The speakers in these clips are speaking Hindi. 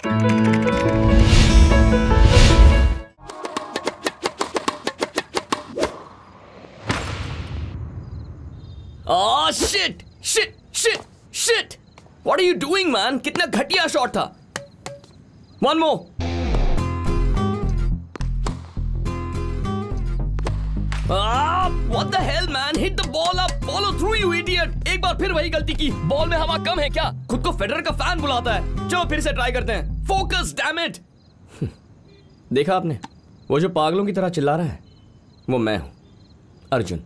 Oh shit! Shit! Shit! Shit! What are you doing, man? कितना घटिया शॉट था. One more. What the hell, man? Hit the ball up. Follow through, you idiot. एक बार फिर वही गलती की. बॉल में हवा कम है क्या? खुद को फेडरर का फैन बुलाता है. चलो फिर से ट्राई करते हैं. Focus, damn it. देखा आपने? वो जो पागलों की तरह चिल्ला रहा है, वो मैं हूं, अर्जुन.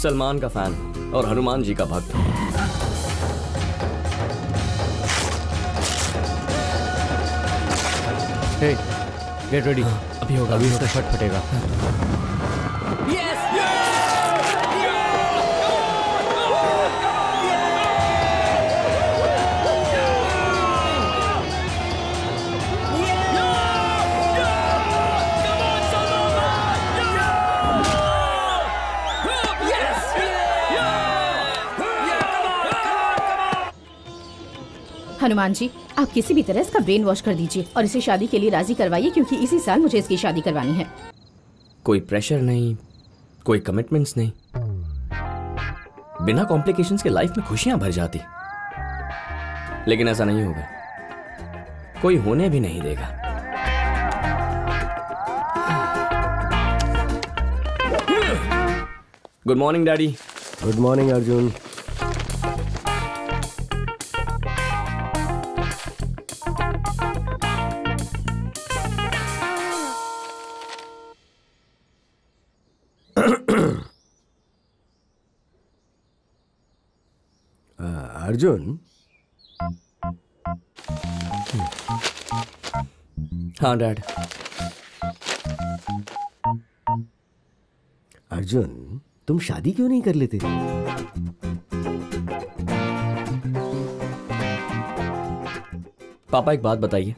सलमान का फैन और हनुमान जी का भक्त. हे, गेट रेडी. अभी होगा, अभी इसका शॉट फटेगा. हनुमान जी, आप किसी भी तरह इसका ब्रेन वॉश कर दीजिए और इसे शादी के लिए राजी करवाइए, क्योंकि इसी साल मुझे इसकी शादी करवानी है. कोई प्रेशर नहीं, कोई कमिटमेंट्स नहीं. बिना कॉम्प्लिकेशंस के लाइफ में खुशियां भर जाती. लेकिन ऐसा नहीं होगा, कोई होने भी नहीं देगा. Good morning daddy. Good morning Arjun. Arjun. हाँ डैड. अर्जुन, तुम शादी क्यों नहीं कर लेते? पापा एक बात बताइए,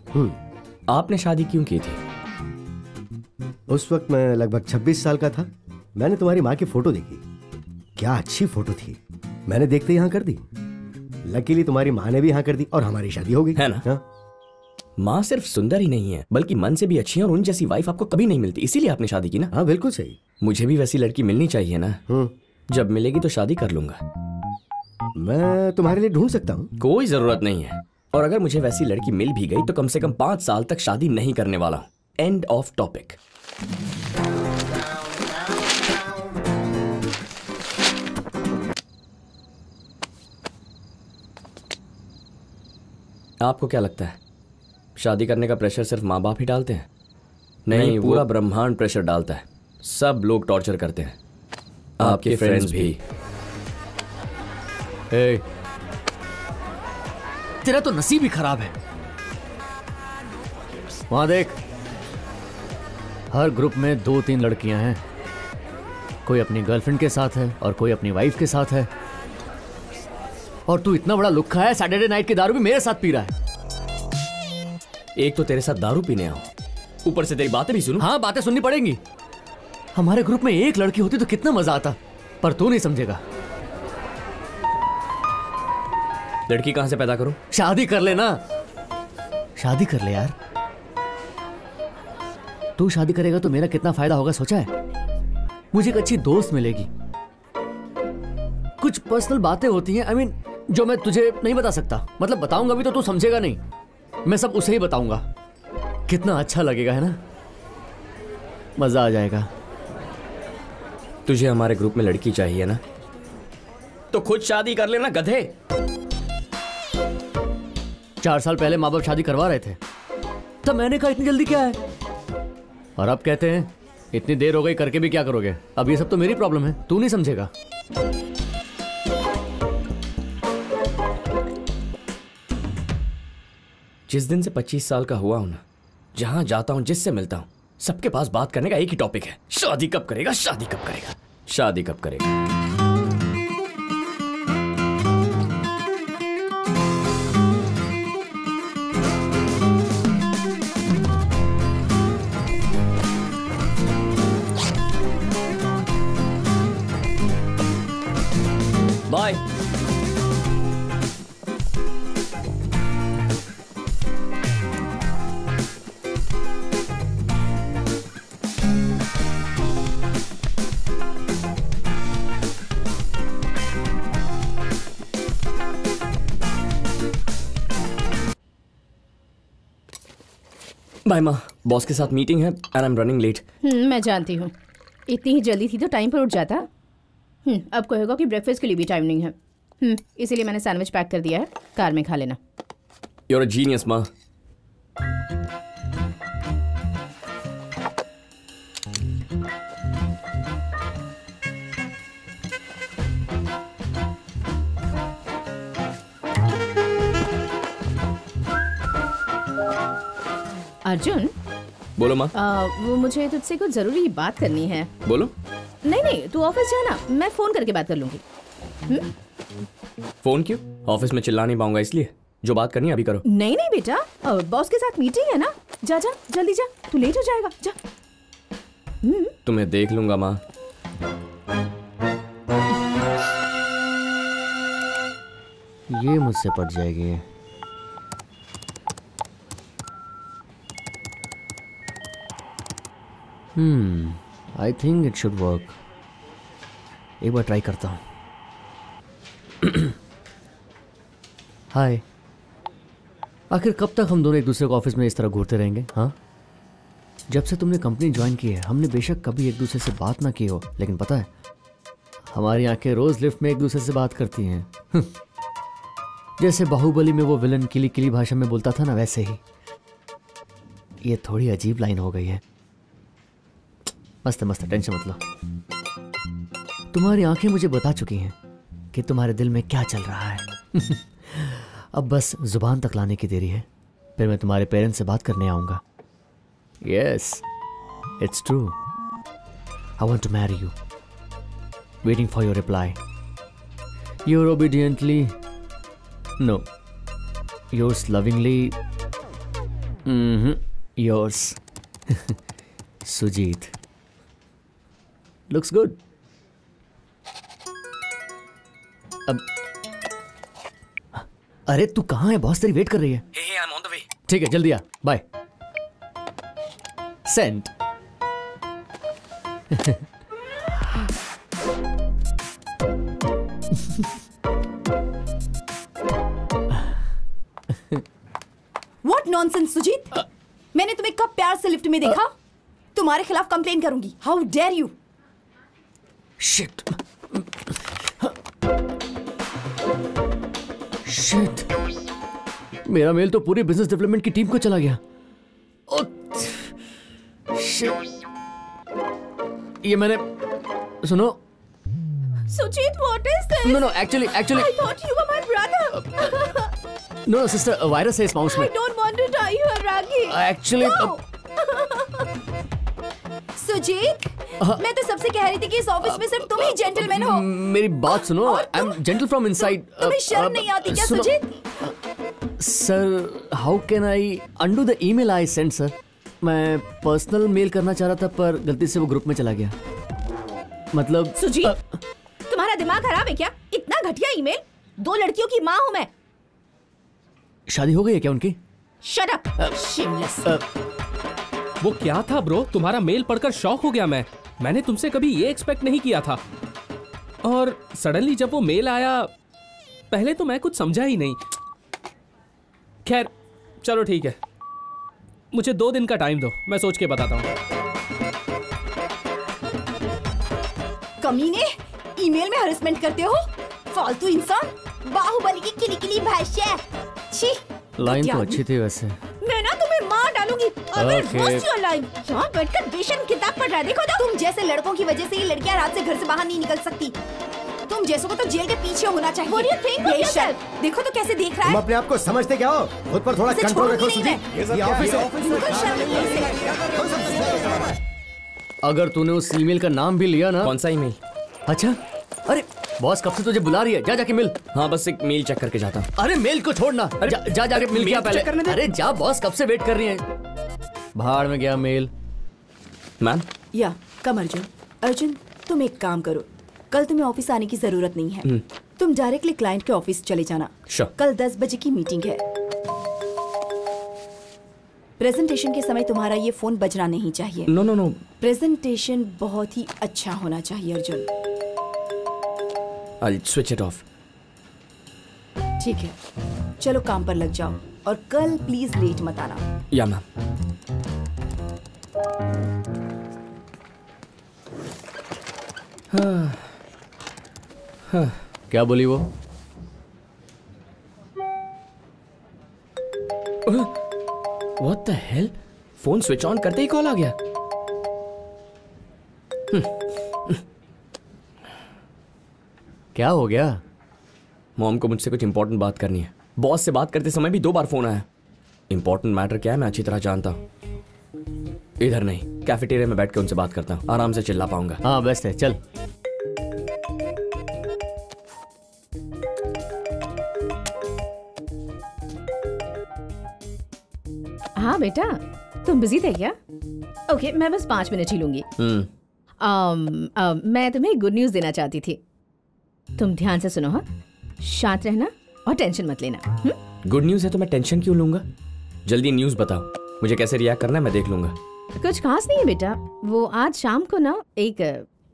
आपने शादी क्यों की थी? उस वक्त मैं लगभग 26 साल का था. मैंने तुम्हारी माँ की फोटो देखी. क्या अच्छी फोटो थी. मैंने देखते यहाँ कर दी. लकीली तुम्हारी माँ ने भी हाँ कर दी और हमारी शादी हो गई, है ना? हाँ? माँ सिर्फ सुंदर ही नहीं है, बल्कि मन से भी अच्छी है, और उन जैसी वाइफ आपको कभी नहीं मिलती. इसीलिए आपने शादी की ना? हाँ बिल्कुल सही. मुझे भी वैसी लड़की मिलनी चाहिए ना. जब मिलेगी तो शादी कर लूंगा. मैं तुम्हारे लिए ढूंढ सकता हूँ. कोई जरूरत नहीं है. और अगर मुझे वैसी लड़की मिल भी गई तो कम से कम 5 साल तक शादी नहीं करने वाला हूँ. End of topic. आपको क्या लगता है, शादी करने का प्रेशर सिर्फ माँ बाप ही डालते हैं? नहीं, पूरा ब्रह्मांड प्रेशर डालता है. सब लोग टॉर्चर करते हैं, आपके फ्रेंड्स भी. तेरा तो नसीब ही खराब है. वहां देख, हर ग्रुप में 2-3 लड़कियां हैं. कोई अपनी गर्लफ्रेंड के साथ है और कोई अपनी वाइफ के साथ है. और तू इतना बड़ा लुक्खा है, सैटरडे नाइट की दारू भी मेरे साथ पी रहा है. एक तो तेरे साथ दारू पीने आऊं, ऊपर से तेरी बातें भी सुनूं. हाँ, बातें सुननी पड़ेंगी. हमारे ग्रुप में एक लड़की होती तो कितना मजा आता, पर तू नहीं समझेगा. लड़की कहां से पैदा करूं? शादी कर ले ना. शादी कर ले यार. तू शादी करेगा तो मेरा कितना फायदा होगा सोचा है? मुझे एक अच्छी दोस्त मिलेगी. कुछ पर्सनल बातें होती हैं, I mean, जो मैं तुझे नहीं बता सकता. मतलब बताऊंगा भी तो तू समझेगा नहीं. मैं सब उसे ही बताऊंगा. कितना अच्छा लगेगा, है ना? मजा आ जाएगा. तुझे हमारे ग्रुप में लड़की चाहिए ना, तो खुद शादी कर लेना गधे. 4 साल पहले माँ बाप शादी करवा रहे थे, तब मैंने कहा इतनी जल्दी क्या है. और अब कहते हैं इतनी देर हो गई, करके भी क्या करोगे. अब ये सब तो मेरी प्रॉब्लम है, तू नहीं समझेगा. जिस दिन से 25 साल का हुआ हूं ना, जहां जाता हूं, जिससे मिलता हूं, सबके पास बात करने का एक ही टॉपिक है. शादी कब करेगा, शादी कब करेगा, शादी कब करेगा. बाय. बाय। बाय माँ, बॉस के साथ मीटिंग है and I am running late. मैं जानती हूँ, इतनी ही जल्दी थी तो टाइम पर उठ जाता। अब कहेगा कि ब्रेकफास्ट के लिए भी टाइम नहीं है। इसीलिए मैंने सैंडविच पैक कर दिया है, कार में खा लेना। You're a genius, माँ। अर्जुन, बोलो माँ। वो मुझे तुझसे कुछ जरूरी बात करनी है। बोलो। नहीं, तू ऑफिस जाना, मैं फोन करके बात कर लूंगी। फोन क्यों? ऑफिस में चिल्ला नहीं पाऊंगा इसलिए। जो बात करनी है अभी करो। नहीं बेटा, बॉस के साथ मीटिंग है ना। जा जल्दी जा, तू लेट हो जाएगा। जा। तुम्हें देख लूंगा माँ। ये मुझसे पट जाएगी। I think it should work. एक बार ट्राई करता हूँ। हाय, आखिर कब तक हम दोनों एक दूसरे को ऑफिस में इस तरह घूरते रहेंगे? हाँ, जब से तुमने कंपनी ज्वाइन की है हमने बेशक कभी एक दूसरे से बात ना की हो, लेकिन पता है हमारी आंखें रोज लिफ्ट में एक दूसरे से बात करती हैं। जैसे बाहुबली में वो विलन किली किली भाषा में बोलता था ना, वैसे ही। ये थोड़ी अजीब लाइन हो गई है। मस्त मस्त, टेंशन मत लो। तुम्हारी आंखें मुझे बता चुकी हैं कि तुम्हारे दिल में क्या चल रहा है। अब बस जुबान तक लाने की देरी है, फिर मैं तुम्हारे पेरेंट्स से बात करने आऊंगा। Yes, it's true. I want to marry you. Waiting for your reply. Your obediently, no, yours lovingly, yours Sujit. Looks good. अब अरे तू कहाँ है? बॉस तेरी वेट कर रही है। Hey, I'm on the way. ठीक है, जल्दी आ। Bye. Send. What nonsense, Sujeet? मैंने तुम्हें कब प्यार से लिफ्ट में देखा? तुम्हारे खिलाफ कंप्लेन करूंगी। How dare you? Shit. Shit, मेरा मेल तो पूरी बिजनेस डेवलपमेंट की टीम को चला गया। शिट, ये मैंने, सुनो। Sujit, what is this? No, actually, I thought you were my brother. no, sister, virus है इस माउस में। I don't want to tie you, Ragi. Actually, Sujit, मैं तो सबसे कह रही थी कि इस ऑफिस में सिर्फ तुम ही जेंटलमैन हो। मेरी बात सुनो। I am gentle from inside. तुम्हें शर्म नहीं आती क्या, Sujit? Sir, how can I undo the email I send? Sir, मैं पर्सनल मेल करना चाह रहा था पर गलती से वो ग्रुप में चला गया। मतलब सुजीत, तुम्हारा दिमाग खराब है क्या? इतना घटिया ईमेल? 2 लड़कियों की माँ हूँ मैं। शादी हो गई है क्या उनकी? Shut up, shameless. वो क्या था ब्रो? तुम्हारा मेल पढ़कर शॉक हो गया मैं। मैंने तुमसे कभी ये एक्सपेक्ट नहीं किया था। और सडनली जब वो मेल आया, पहले तो मैं कुछ समझा ही नहीं। खैर, चलो ठीक है, मुझे 2 दिन का टाइम दो, मैं सोच के बताता हूँ। कमीने, ईमेल में हरेसमेंट करते हो? फालतू इंसान, बाहुबली की किली किली भाषा। छी, लाइन क्या तो अच्छी थी वैसे। मैं ना तुम्हें मार डालूंगी। Okay. लाइन यहाँ बैठकर बेशर्म किताब पढ़ रहा। देखो तुम जैसे लड़कों की वजह से ही लड़कियां रात से घर से बाहर नहीं निकल सकती। तुम जैसों को तो जेल के पीछे होना चाहिए। What do you think of yourself? देखो तो कैसे देख रहा तुम है। अपने आप को समझते क्या हो? खुद पर थोड़ा इसे कंट्रोल छोड़ूंगी रखो नहीं सुजीत। ये ऑफिस है। बिल्कुल शर्म नहीं है इसे। अगर तूने उस ईमेल का नाम भी लिया ना। कौन सा ईमेल? अच्छा, अरे बॉस कब से तुझे बुला रही है, जा जाके मिल। हाँ, बस एक मेल चेक करके जाता हूँ। अरे मेल को छोड़ना, जा जाके मिल गया मेल चेक करने पहले। दे। अरे जा, बॉस कब से वेट कर रही है। भाड़ में गया मेल। मैम, या कम अर्जुन। अर्जुन, तुम एक काम करो, कल तुम्हें ऑफिस आने की जरूरत नहीं है। तुम डायरेक्टली क्लाइंट के ऑफिस चले जाना। Sure. कल 10 बजे की मीटिंग है। प्रेजेंटेशन के समय तुम्हारा ये फोन बजना नहीं चाहिए। No no no. प्रेजेंटेशन बहुत ही अच्छा होना चाहिए Arjun. I'll switch it off. ठीक है, चलो काम पर लग जाओ और कल प्लीज लेट मत आना। या मैम। क्या बोली वो? What the hell? Phone switch on करते ही कॉल आ गया। क्या हो गया? मॉम को मुझसे कुछ इंपॉर्टेंट बात करनी है। बॉस से बात करते समय भी 2 बार फोन आया। इंपॉर्टेंट मैटर क्या है मैं अच्छी तरह जानता हूँ। इधर नहीं, कैफेटेरिया में बैठ के उनसे बात करता हूँ, आराम से चिल्ला पाऊंगा। हाँ बेस्ट है, चल। हाँ बेटा, तुम बिजी थे क्या? ओके, मैं बस 5 मिनट ही लूंगी। मैं तुम्हें गुड न्यूज देना चाहती थी। तुम ध्यान से सुनो। हाँ, शांत रहना और टेंशन मत लेना। गुड न्यूज है तो मैं टेंशन क्यों लूंगा? जल्दी न्यूज बताओ, मुझे कैसे रिएक्ट करना है मैं देख लूंगा। कुछ खास नहीं है बेटा, वो आज शाम को ना एक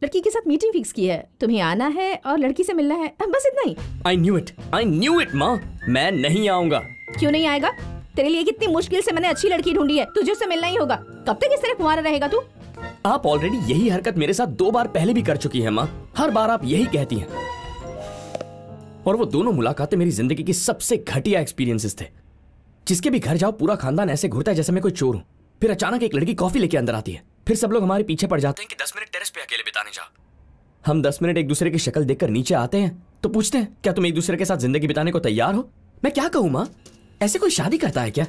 लड़की के साथ मीटिंग फिक्स की है। तुम्हें आना है और लड़की से मिलना है, बस इतना ही। I knew it माँ, मैं नहीं आऊंगा। क्यों नहीं आएगा? तेरे लिए कितनी मुश्किल से मैंने अच्छी लड़की ढूंढी है, तुझे उससे मिलना ही होगा। कब तक इस तरह कुंवारा रहेगा तू? आप ऑलरेडी यही हरकत मेरे साथ 2 बार पहले भी कर चुकी है माँ। हर बार आप यही कहती हैं। और वो दोनों मुलाकातें मेरी जिंदगी की सबसे घटिया एक्सपीरियंसेस थे। जिसके भी घर जाओ पूरा खानदान ऐसे घुरता है जैसे मैं कोई चोर हूं। फिर अचानक एक लड़की कॉफी लेके अंदर आती है, फिर सब लोग हमारे पीछे पड़ जाते हैं कि 10 मिनट टेरेस पे अकेले बिताने जाओ। हम 10 मिनट एक दूसरे की शक्ल देखकर नीचे आते हैं तो पूछते हैं क्या तुम एक दूसरे के साथ जिंदगी बिताने को तैयार हो? मैं क्या कहूं माँ, ऐसे कोई शादी करता है क्या?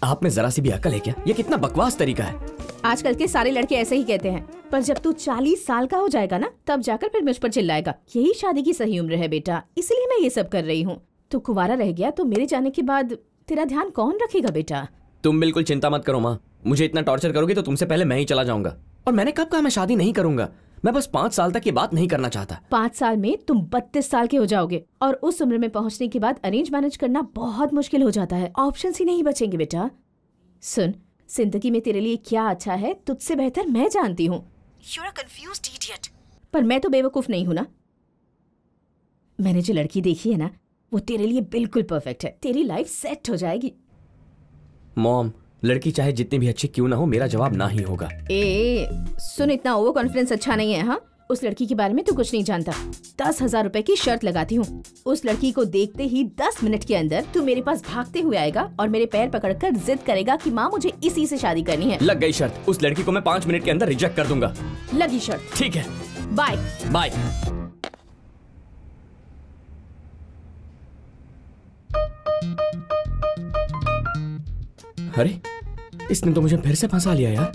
आप में जरा सी भी अकल है क्या? ये कितना बकवास तरीका है। आजकल के सारे लड़के ऐसे ही कहते हैं, पर जब तू 40 साल का हो जाएगा ना, तब जाकर फिर मुझ पर चिल्लाएगा। यही शादी की सही उम्र है बेटा, इसलिए मैं ये सब कर रही हूँ। तू कुंवारा रह गया तो मेरे जाने के बाद तेरा ध्यान कौन रखेगा बेटा? तुम बिल्कुल चिंता मत करो माँ, मुझे इतना टॉर्चर करोगे तो तुमसे पहले मैं ही चला जाऊंगा। और मैंने कब कहा मैं शादी नहीं करूंगा? मैं बस 5 साल तक ये बात नहीं करना चाहता। 5 साल में तुम 32 साल के हो जाओगे और उस उम्र में पहुंचने के बाद अरेंज मैनेज करना बहुत मुश्किल हो जाता है। ऑप्शंस ही नहीं बचेंगे बेटा। सुन, जिंदगी में तेरे लिए क्या अच्छा है तुझसे बेहतर मैं जानती हूँ। You're a confused idiot। पर मैं तो बेवकूफ नहीं हूँ ना। मैंने जो लड़की देखी है ना, वो तेरे लिए बिल्कुल परफेक्ट है। तेरी लाइफ सेट हो जाएगी। मॉम, लड़की चाहे जितनी भी अच्छी क्यों ना हो, मेरा जवाब ना ही होगा। सुन, इतना ओवर कॉन्फिडेंस अच्छा नहीं है। हाँ, उस लड़की के बारे में तू कुछ नहीं जानता। 10,000 रुपए की शर्त लगाती हूँ, उस लड़की को देखते ही 10 मिनट के अंदर तू मेरे पास भागते हुए आएगा और मेरे पैर पकड़कर जिद करेगा कि माँ मुझे इसी से शादी करनी है। लग गई शर्त, उस लड़की को मैं 5 मिनट के अंदर रिजेक्ट कर दूंगा। लगी शर्त। ठीक है, बाय बाय। अरे, इसने तो मुझे फिर से फंसा लिया यार।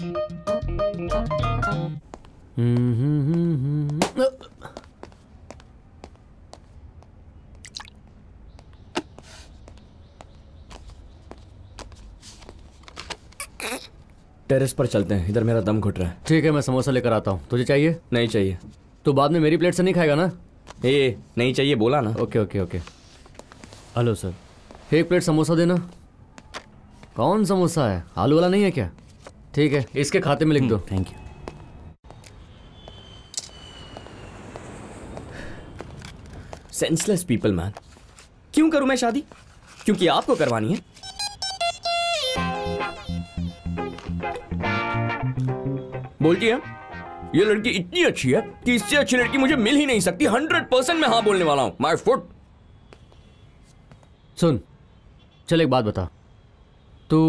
टेरेस पर चलते हैं, इधर मेरा दम घुट रहा है। ठीक है, मैं समोसा लेकर आता हूँ। तुझे चाहिए? नहीं चाहिए। तो बाद में मेरी प्लेट से नहीं खाएगा ना? नहीं चाहिए बोला ना। Okay okay okay. Hello sir, 1 plate samosa देना। कौन समोसा है? आलू वाला नहीं है क्या? ठीक है, इसके खाते में लिख दो। Thank you. Senseless people man. क्यों करूं मैं शादी? क्योंकि आपको करवानी है। बोलती है ये लड़की इतनी अच्छी है कि इससे अच्छी लड़की मुझे मिल ही नहीं सकती। 100% मैं हाँ बोलने वाला हूं। My foot. सुन, चल एक बात बता। तू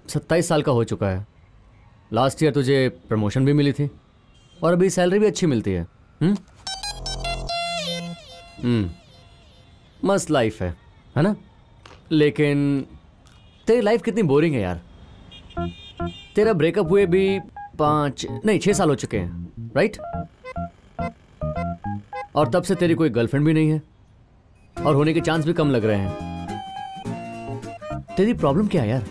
27 साल का हो चुका है। लास्ट ईयर तुझे प्रमोशन भी मिली थी और अभी सैलरी भी अच्छी मिलती है। मस्त लाइफ है ना? लेकिन तेरी लाइफ कितनी बोरिंग है यार। तेरा ब्रेकअप हुए भी 6 साल हो चुके हैं, राइट? और तब से तेरी कोई गर्लफ्रेंड भी नहीं है और होने के चांस भी कम लग रहे हैं। तेरी प्रॉब्लम क्या है यार?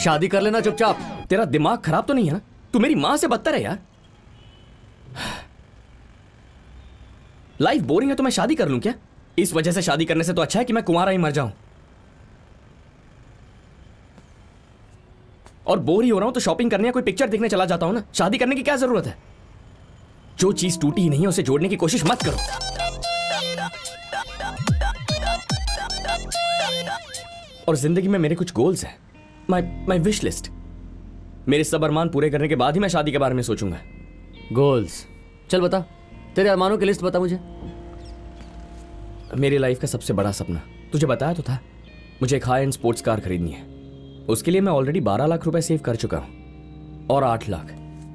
शादी कर लेना चुपचाप। तेरा दिमाग खराब तो नहीं है ना? तू मेरी माँ से बदतर है यार। लाइफ बोरिंग है तो मैं शादी कर लूं क्या? इस वजह से शादी करने से तो अच्छा है कि मैं कुंवारा ही मर जाऊं। और बोर ही हो रहा हूं तो शॉपिंग करने या कोई पिक्चर देखने चला जाता हूं ना। शादी करने की क्या जरूरत है? जो चीज टूटी ही नहीं है उसे जोड़ने की कोशिश मत करो। और जिंदगी में मेरे कुछ गोल्स हैं, माई विश लिस्ट। मेरे सब अरमान पूरे करने के बाद ही मैं शादी के बारे में सोचूंगा। गोल्स? चल बता, तेरे अरमानों की लिस्ट बता मुझे। मेरी लाइफ का सबसे बड़ा सपना तुझे बताया तो था, मुझे एक हाई एंड स्पोर्ट्स कार खरीदनी है। उसके लिए मैं ऑलरेडी 12 लाख रुपए सेव कर चुका हूं और 8 लाख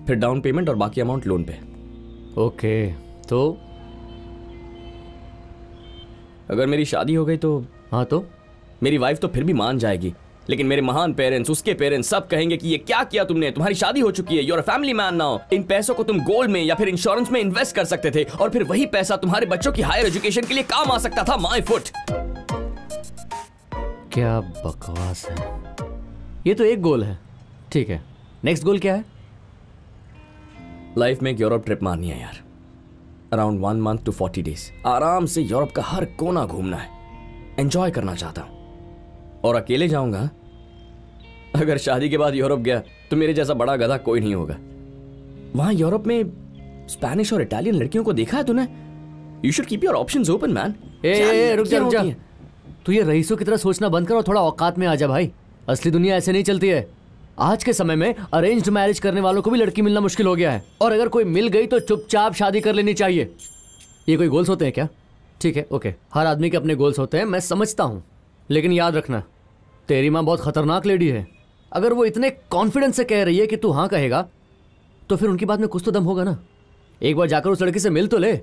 फिर डाउन पेमेंट और बाकी अमाउंट लोन पे। ओके, तो अगर मेरी शादी हो गई तो? हाँ तो मेरी वाइफ तो फिर भी मान जाएगी, लेकिन मेरे महान पेरेंट्स, उसके पेरेंट्स सब कहेंगे कि ये क्या किया तुमने, तुम्हारी शादी हो चुकी है, you are a family man now. इन पैसों को तुम गोल्ड में या फिर इंश्योरेंस में इन्वेस्ट कर सकते थे और फिर वही पैसा तुम्हारे बच्चों की हायर एजुकेशन के लिए काम आ सकता था। My foot. क्या बकवास है। ये तो एक गोल है, ठीक है। नेक्स्ट गोल क्या है? लाइफ में एक यूरोप ट्रिप मारनी है यार, अराउंड 1 मंथ to 40 days। आराम से यूरोप का हर कोना घूमना है, एंजॉय करना चाहता हूं। और अकेले जाऊंगा। अगर शादी के बाद यूरोप गया तो मेरे जैसा बड़ा गधा कोई नहीं होगा। वहां यूरोप में स्पेनिश और इटालियन लड़कियों को देखा है तूने? You should keep your options open man. रुक जा। तू ये रईसों की तरह सोचना बंद कर और थोड़ा औकात में आ जा भाई। असली दुनिया ऐसे नहीं चलती है। आज के समय में अरेंज्ड मैरिज करने वालों को भी लड़की मिलना मुश्किल हो गया है, और अगर कोई मिल गई तो चुपचाप शादी कर लेनी चाहिए। ये कोई गोल्स होते हैं क्या? ठीक है, ओके, हर आदमी के अपने गोल्स होते हैं, मैं समझता हूं, लेकिन याद रखना, तेरी माँ बहुत खतरनाक लेडी है। अगर वो इतने कॉन्फिडेंस से कह रही है कि तू हाँ कहेगा तो फिर उनकी बात में कुछ तो दम होगा ना। एक बार जाकर उस लड़की से मिल तो ले,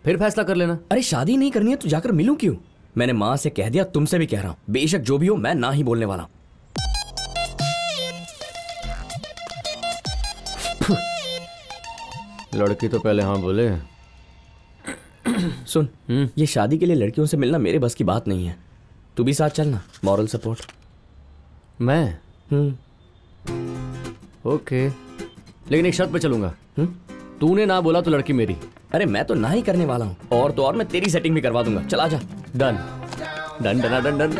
फिर फैसला कर लेना। अरे शादी नहीं करनी है तो जाकर मिलूं क्यों? मैंने माँ से कह दिया, तुमसे भी कह रहा हूं, बेशक जो भी हो मैं ना ही बोलने वाला हूं। लड़की तो पहले हाँ बोले। सुन, ये शादी के लिए लड़कियों से मिलना मेरे बस की बात नहीं है। तू भी साथ चलना, मॉरल सपोर्ट। मैं? ओके, लेकिन एक शर्त पे चलूंगा। तूने ना बोला तो लड़की मेरी। अरे मैं तो ना ही करने वाला हूँ, और तो और मैं तेरी सेटिंग भी करवा दूंगा। चला जा। Done done done done done.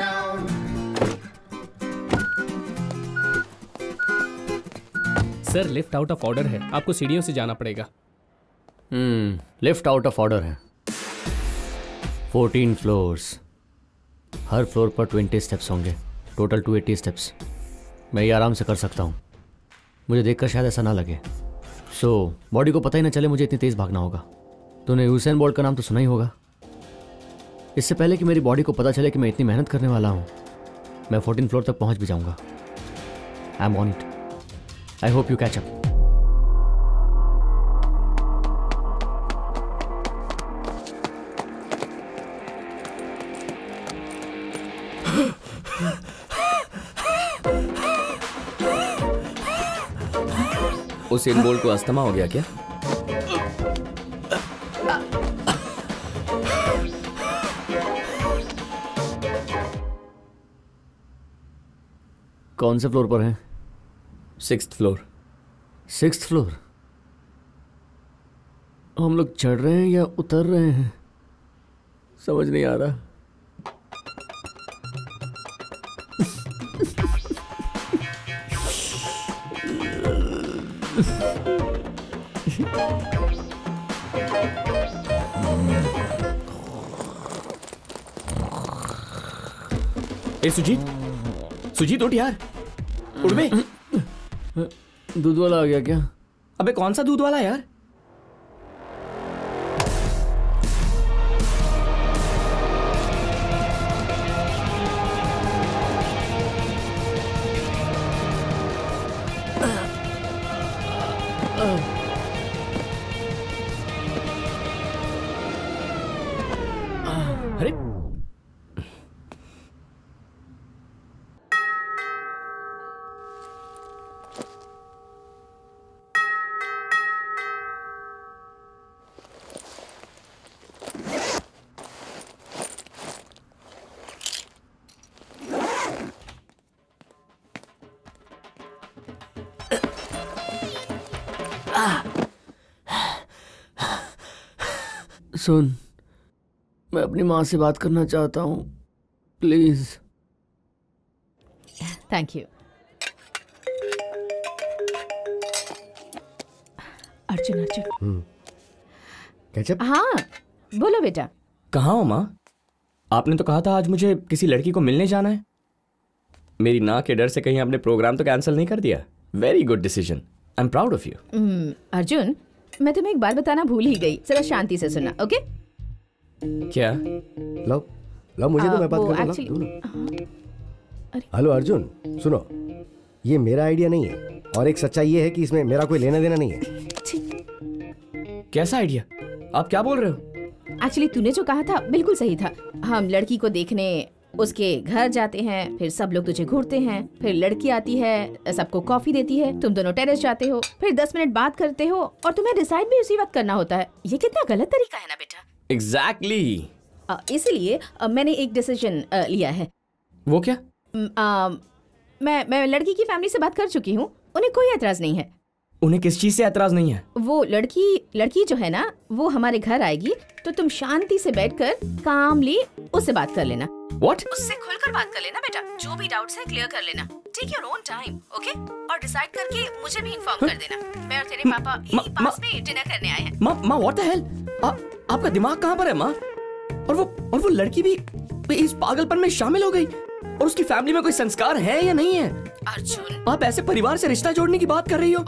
Sir lift out of order है, आपको सीढ़ियों से जाना पड़ेगा। लिफ्ट आउट ऑफ ऑर्डर है। 14 फ्लोर्स, हर फ्लोर पर 20 स्टेप्स होंगे, टोटल 280 स्टेप्स। मैं ये आराम से कर सकता हूँ। मुझे देखकर शायद ऐसा ना लगे, सो बॉडी को पता ही ना चले मुझे इतनी तेज़ भागना होगा। तूने यूसेन बोल्ट का नाम तो सुना ही होगा। इससे पहले कि मेरी बॉडी को पता चले कि मैं इतनी मेहनत करने वाला हूँ, मैं 14 फ्लोर तक पहुँच भी जाऊँगा। I am on it. I hope you catch up. उस इनबोल को अस्थमा हो गया क्या? कौन से फ्लोर पर है? 6th floor. 6th floor? हम लोग चढ़ रहे हैं या उतर रहे हैं, समझ नहीं आ रहा। ए सुजीत, सुजीत उठ यार, उठ बे। दूध वाला आ गया क्या? अबे कौन सा दूध वाला यार? अरे सुन, मैं अपनी माँ से बात करना चाहता हूँ, please. Thank you. Arjun Arjun. Ketchup? हाँ बोलो बेटा। कहाँ हो माँ? आपने तो कहा था आज मुझे किसी लड़की को मिलने जाना है। मेरी ना के डर से कहीं आपने प्रोग्राम तो कैंसिल नहीं कर दिया। Very good decision, I am proud of you. Arjun, मैं तुम्हें एक बात बताना भूल ही गई, जरा शांति से सुनना, ओके? क्या? लो लो, मुझे तो मैं बात करता हूँ। हेलो अर्जुन, सुनो, ये मेरा आइडिया नहीं है और एक सच्चाई ये है कि इसमें मेरा कोई लेना देना नहीं है। कैसा आइडिया? आप क्या बोल रहे हो? एक्चुअली तूने जो कहा था बिल्कुल सही था। हम लड़की को देखने उसके घर जाते हैं, फिर सब लोग तुझे घूरते हैं, फिर लड़की आती है, सबको कॉफी देती है, तुम दोनों टेरेस जाते हो, फिर 10 मिनट बात करते हो और तुम्हें डिसाइड भी उसी वक्त करना होता है। ये कितना गलत तरीका है ना बेटा। एग्जैक्टली। इसीलिए मैंने एक डिसीजन लिया है। वो क्या? मैं लड़की की फैमिली से बात कर चुकी हूँ, उन्हें कोई एतराज नहीं है। उन्हें किस चीज से एतराज नहीं है? वो लड़की जो है ना, वो हमारे घर आएगी तो तुम शांति से बैठकर कामली उससे बात कर लेना। What? उससे खुलकर बात कर लेना बेटा, जो भी डाउट्स है क्लियर कर लेना। Take your own time, okay? और डिसाइड करके मुझे भी इन्फॉर्म कर देना। मैं और तेरे पापा यही पास में डिनर करने आए हैं। माँ व्हाट द हेल? आपका दिमाग कहाँ पर है माँ? और वो लड़की भी इस पागलपन में शामिल हो गई। और उसकी फैमिली में कोई संस्कार है या नहीं है? अर्जुन, आप ऐसे परिवार से रिश्ता जोड़ने की बात कर रही हो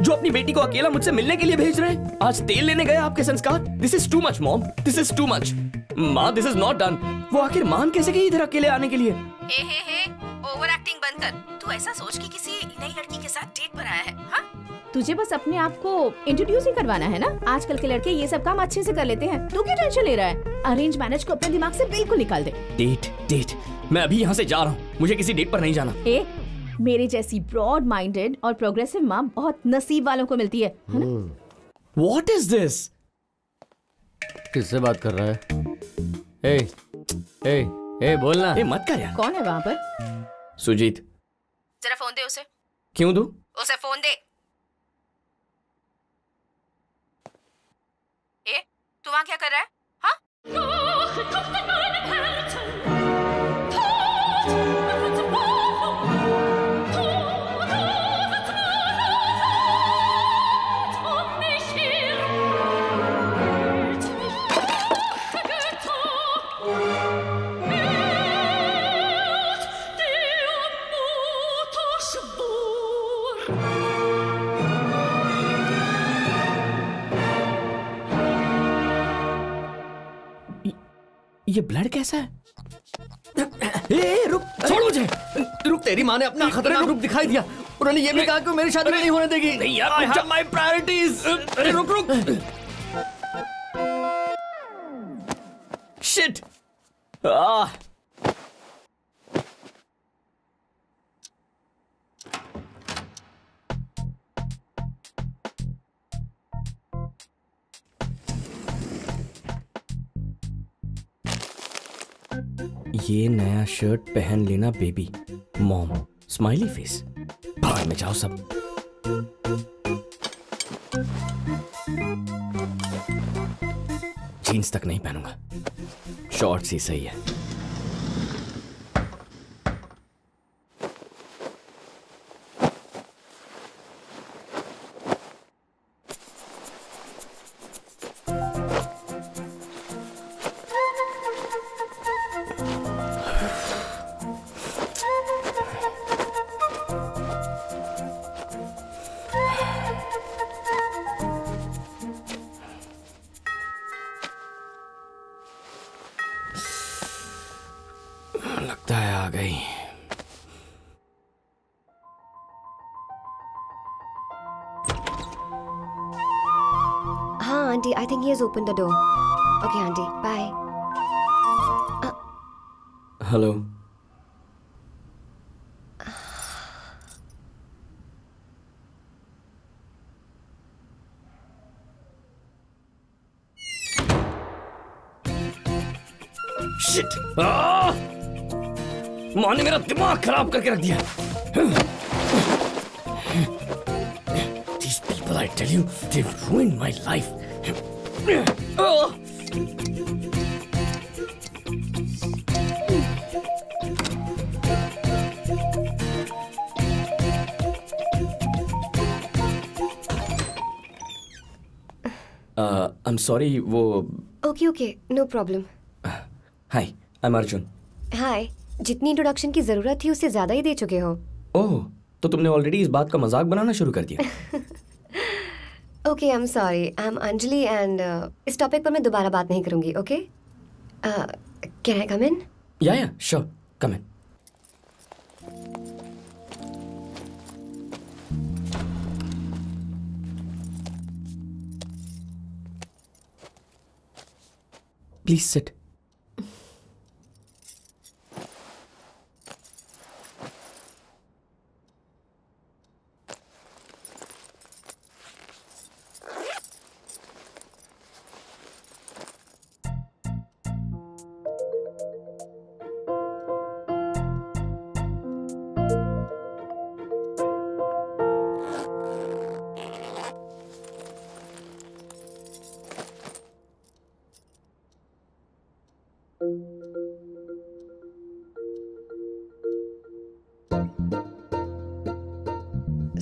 जो अपनी बेटी को अकेला मुझसे मिलने के लिए भेज रहे हैं। आज तेल लेने गए आपके संस्कार। This is too much mom, this is too much. माँ दिस इज नॉट डन। वो आखिर मान कैसे गई इधर अकेले आने के लिए? हे ओवर एक्टिंग बंद कर। तू ऐसा सोच कि किसी नई लड़की के साथ डेट पर आया है। हाँ, तुझे बस अपने आप को इंट्रोड्यूस ही करवाना है ना। आजकल के लड़के ये सब काम अच्छे से कर लेते हैं, तू क्यों टेंशन ले रहा है? अरेंज मैरिज को अपने दिमाग से बिल्कुल निकाल दे। डेट? मैं अभी यहाँ से जा रहा हूँ, मुझे किसी डेट पर नहीं जाना। मेरे जैसी ब्रॉड माइंडेड और प्रोग्रेसिव माँ बहुत नसीब वालों को मिलती है ना? What is this? किससे बात कर रहा है? ए बोलना। मत कर यार। कौन है वहाँ पर? सुजीत। जरा फोन दे उसे। क्यों दूं? उसे फोन दे। तू वहाँ क्या कर रहा है? ये ब्लड कैसा है? रुक, छोड़ मुझे। रुक, तेरी माँ ने अपना खतरनाक रूप दिखाई दिया। उन्होंने ये भी कहा कि मेरी शादी नहीं होने देगी। नहीं यार, I have my priorities। रुक। Shit। ये नया शर्ट पहन लेना बेबी। Mom smiley face. बाहर में जाओ सब। जीन्स तक नहीं पहनूंगा, शॉर्ट्स ही सही है। लगता है आ गई। हाँ aunty, I think he has opened the door. Okay aunty, bye. Hello. Shit! माँ ने मेरा दिमाग खराब करके रख दिया। These people, I tell you, they've ruined my life. I am sorry वो okay okay, no problem. Hi, I am Arjun. Hi. जितनी इंट्रोडक्शन की जरूरत थी उससे ज्यादा ही दे चुके हो। ओह, तो तुमने ऑलरेडी इस बात का मजाक बनाना शुरू कर दिया। Okay, I am sorry, I am Anjali and इस टॉपिक पर मैं दोबारा बात नहीं करूंगी। ओके, कैन आई कम इन? या sure, come in. Please sit.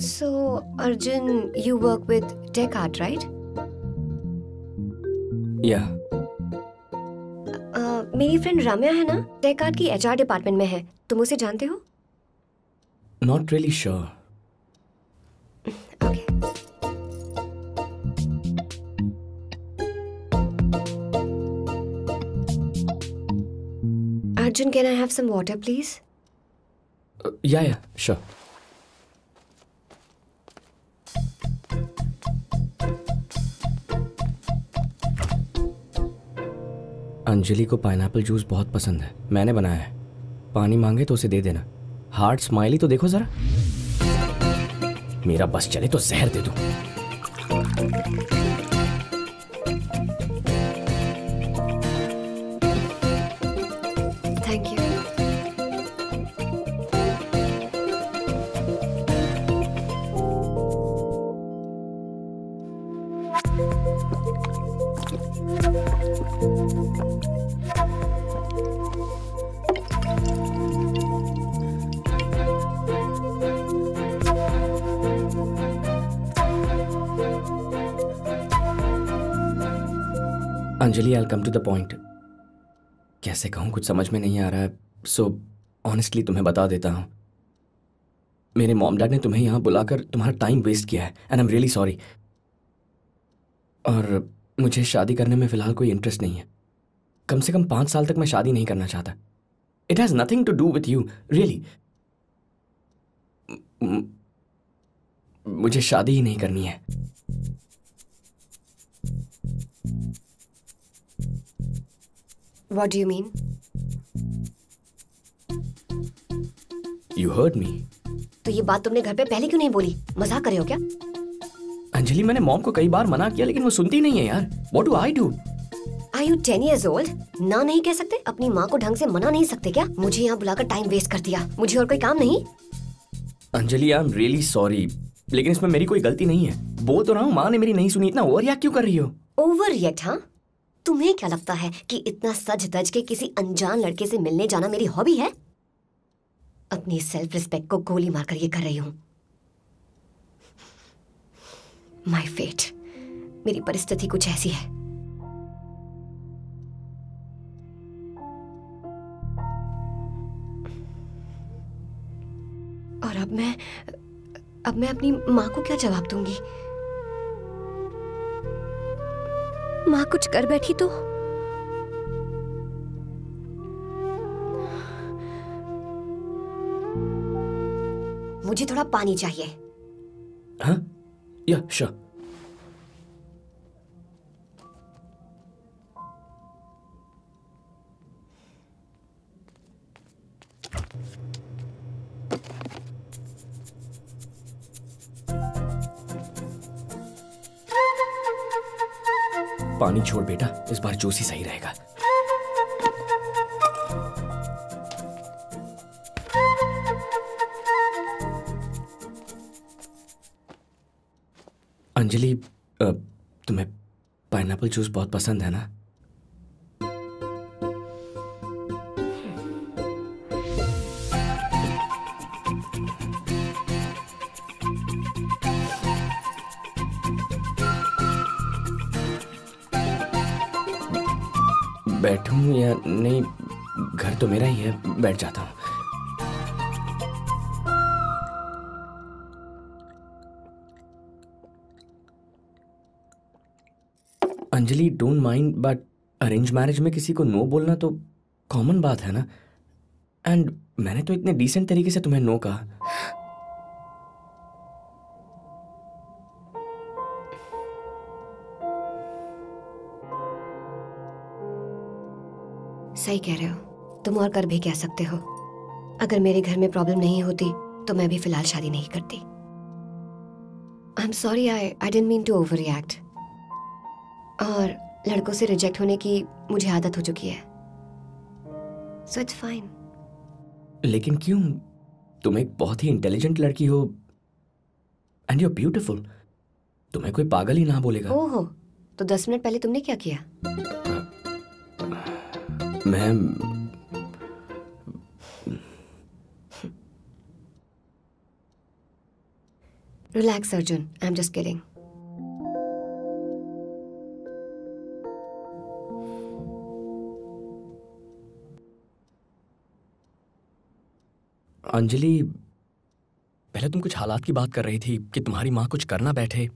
So, Arjun, you work with Tech Art, right? या मेरी फ्रेंड राम्या है ना, टेक आर्ट की HR डिपार्टमेंट में है। तुम उसे जानते हो? Not really sure. Okay. Arjun, can I have some water, please? या श्योर। अंजलि को पाइनएप्पल जूस बहुत पसंद है, मैंने बनाया है। पानी मांगे तो उसे दे देना। हार्ट स्माइली तो देखो जरा। मेरा बस चले तो जहर दे दूं। Thank you. Anjali, I come to the point. कैसे कहूँ, कुछ समझ में नहीं आ रहा है। सो ऑनेस्टली तुम्हें बता देता हूँ, मेरे मॉम डैड ने तुम्हें यहाँ बुलाकर तुम्हारा टाइम वेस्ट किया है and I am really sorry. और मुझे शादी करने में फिलहाल कोई इंटरेस्ट नहीं है। कम से कम 5 साल तक मैं शादी नहीं करना चाहता। It has nothing to do with you, really. मुझे शादी ही नहीं करनी है। What do you mean? You heard me. तो ये बात तुमने घर पे पहले क्यों नहीं बोली? मजाक कर रहे हो क्या? अंजलि, मैंने मॉम को कई बार मना किया लेकिन वो सुनती नहीं है यार। What do I do? Are you 10 years old? ना नहीं कह सकते? अपनी माँ को ढंग से मना नहीं सकते क्या? मुझे यहाँ बुलाकर टाइम वेस्ट कर दिया। मुझे और कोई काम नहीं? अंजलि, आई एम रियली सॉरी, लेकिन इसमें मेरी कोई गलती नहीं है। बोल तो रहा हूँ, माँ ने मेरी नहीं सुनी। इतना ओवर रिएक्ट क्यों कर रही हो? Over react? हाँ, तुम्हें क्या लगता है कि इतना सज धज के किसी अनजान लड़के से मिलने जाना मेरी हॉबी है? अपनी सेल्फ रिस्पेक्ट को गोली मारकर ये कर रही हूं। माय फेट, मेरी परिस्थिति कुछ ऐसी है। और अब मैं अपनी माँ को क्या जवाब दूंगी? माँ कुछ कर बैठी तो? मुझे थोड़ा पानी चाहिए। हाँ, या श्योर। पानी छोड़ बेटा, इस बार जूस ही सही रहेगा। अंजलि, तुम्हें पाइनएप्पल जूस बहुत पसंद है ना? बैठूं या नहीं? घर तो मेरा ही है, बैठ जाता हूँ। Anjali, don't mind, but arrange marriage में किसी को नो बोलना तो कॉमन बात है ना। एंड मैंने तो इतने डिसेंट तरीके से तुम्हें नो कहा। सही कह रहे हो, तुम और कर भी कह सकते हो। अगर मेरे घर में प्रॉब्लम नहीं होती तो मैं भी फिलहाल शादी नहीं करती। I am sorry, I didn't mean to over react. और लड़कों से रिजेक्ट होने की मुझे आदत हो चुकी है, सो इट्स फाइन। लेकिन क्यों? तुम एक बहुत ही इंटेलिजेंट लड़की हो एंड यू आर ब्यूटीफुल। तुम्हें कोई पागल ही ना बोलेगा। ओहो, तो 10 मिनट पहले तुमने क्या किया? मैं relax Arjun, I am just kidding. Anjali, पहले तुम कुछ हालात की बात कर रही थी कि तुम्हारी माँ कुछ करना बैठे।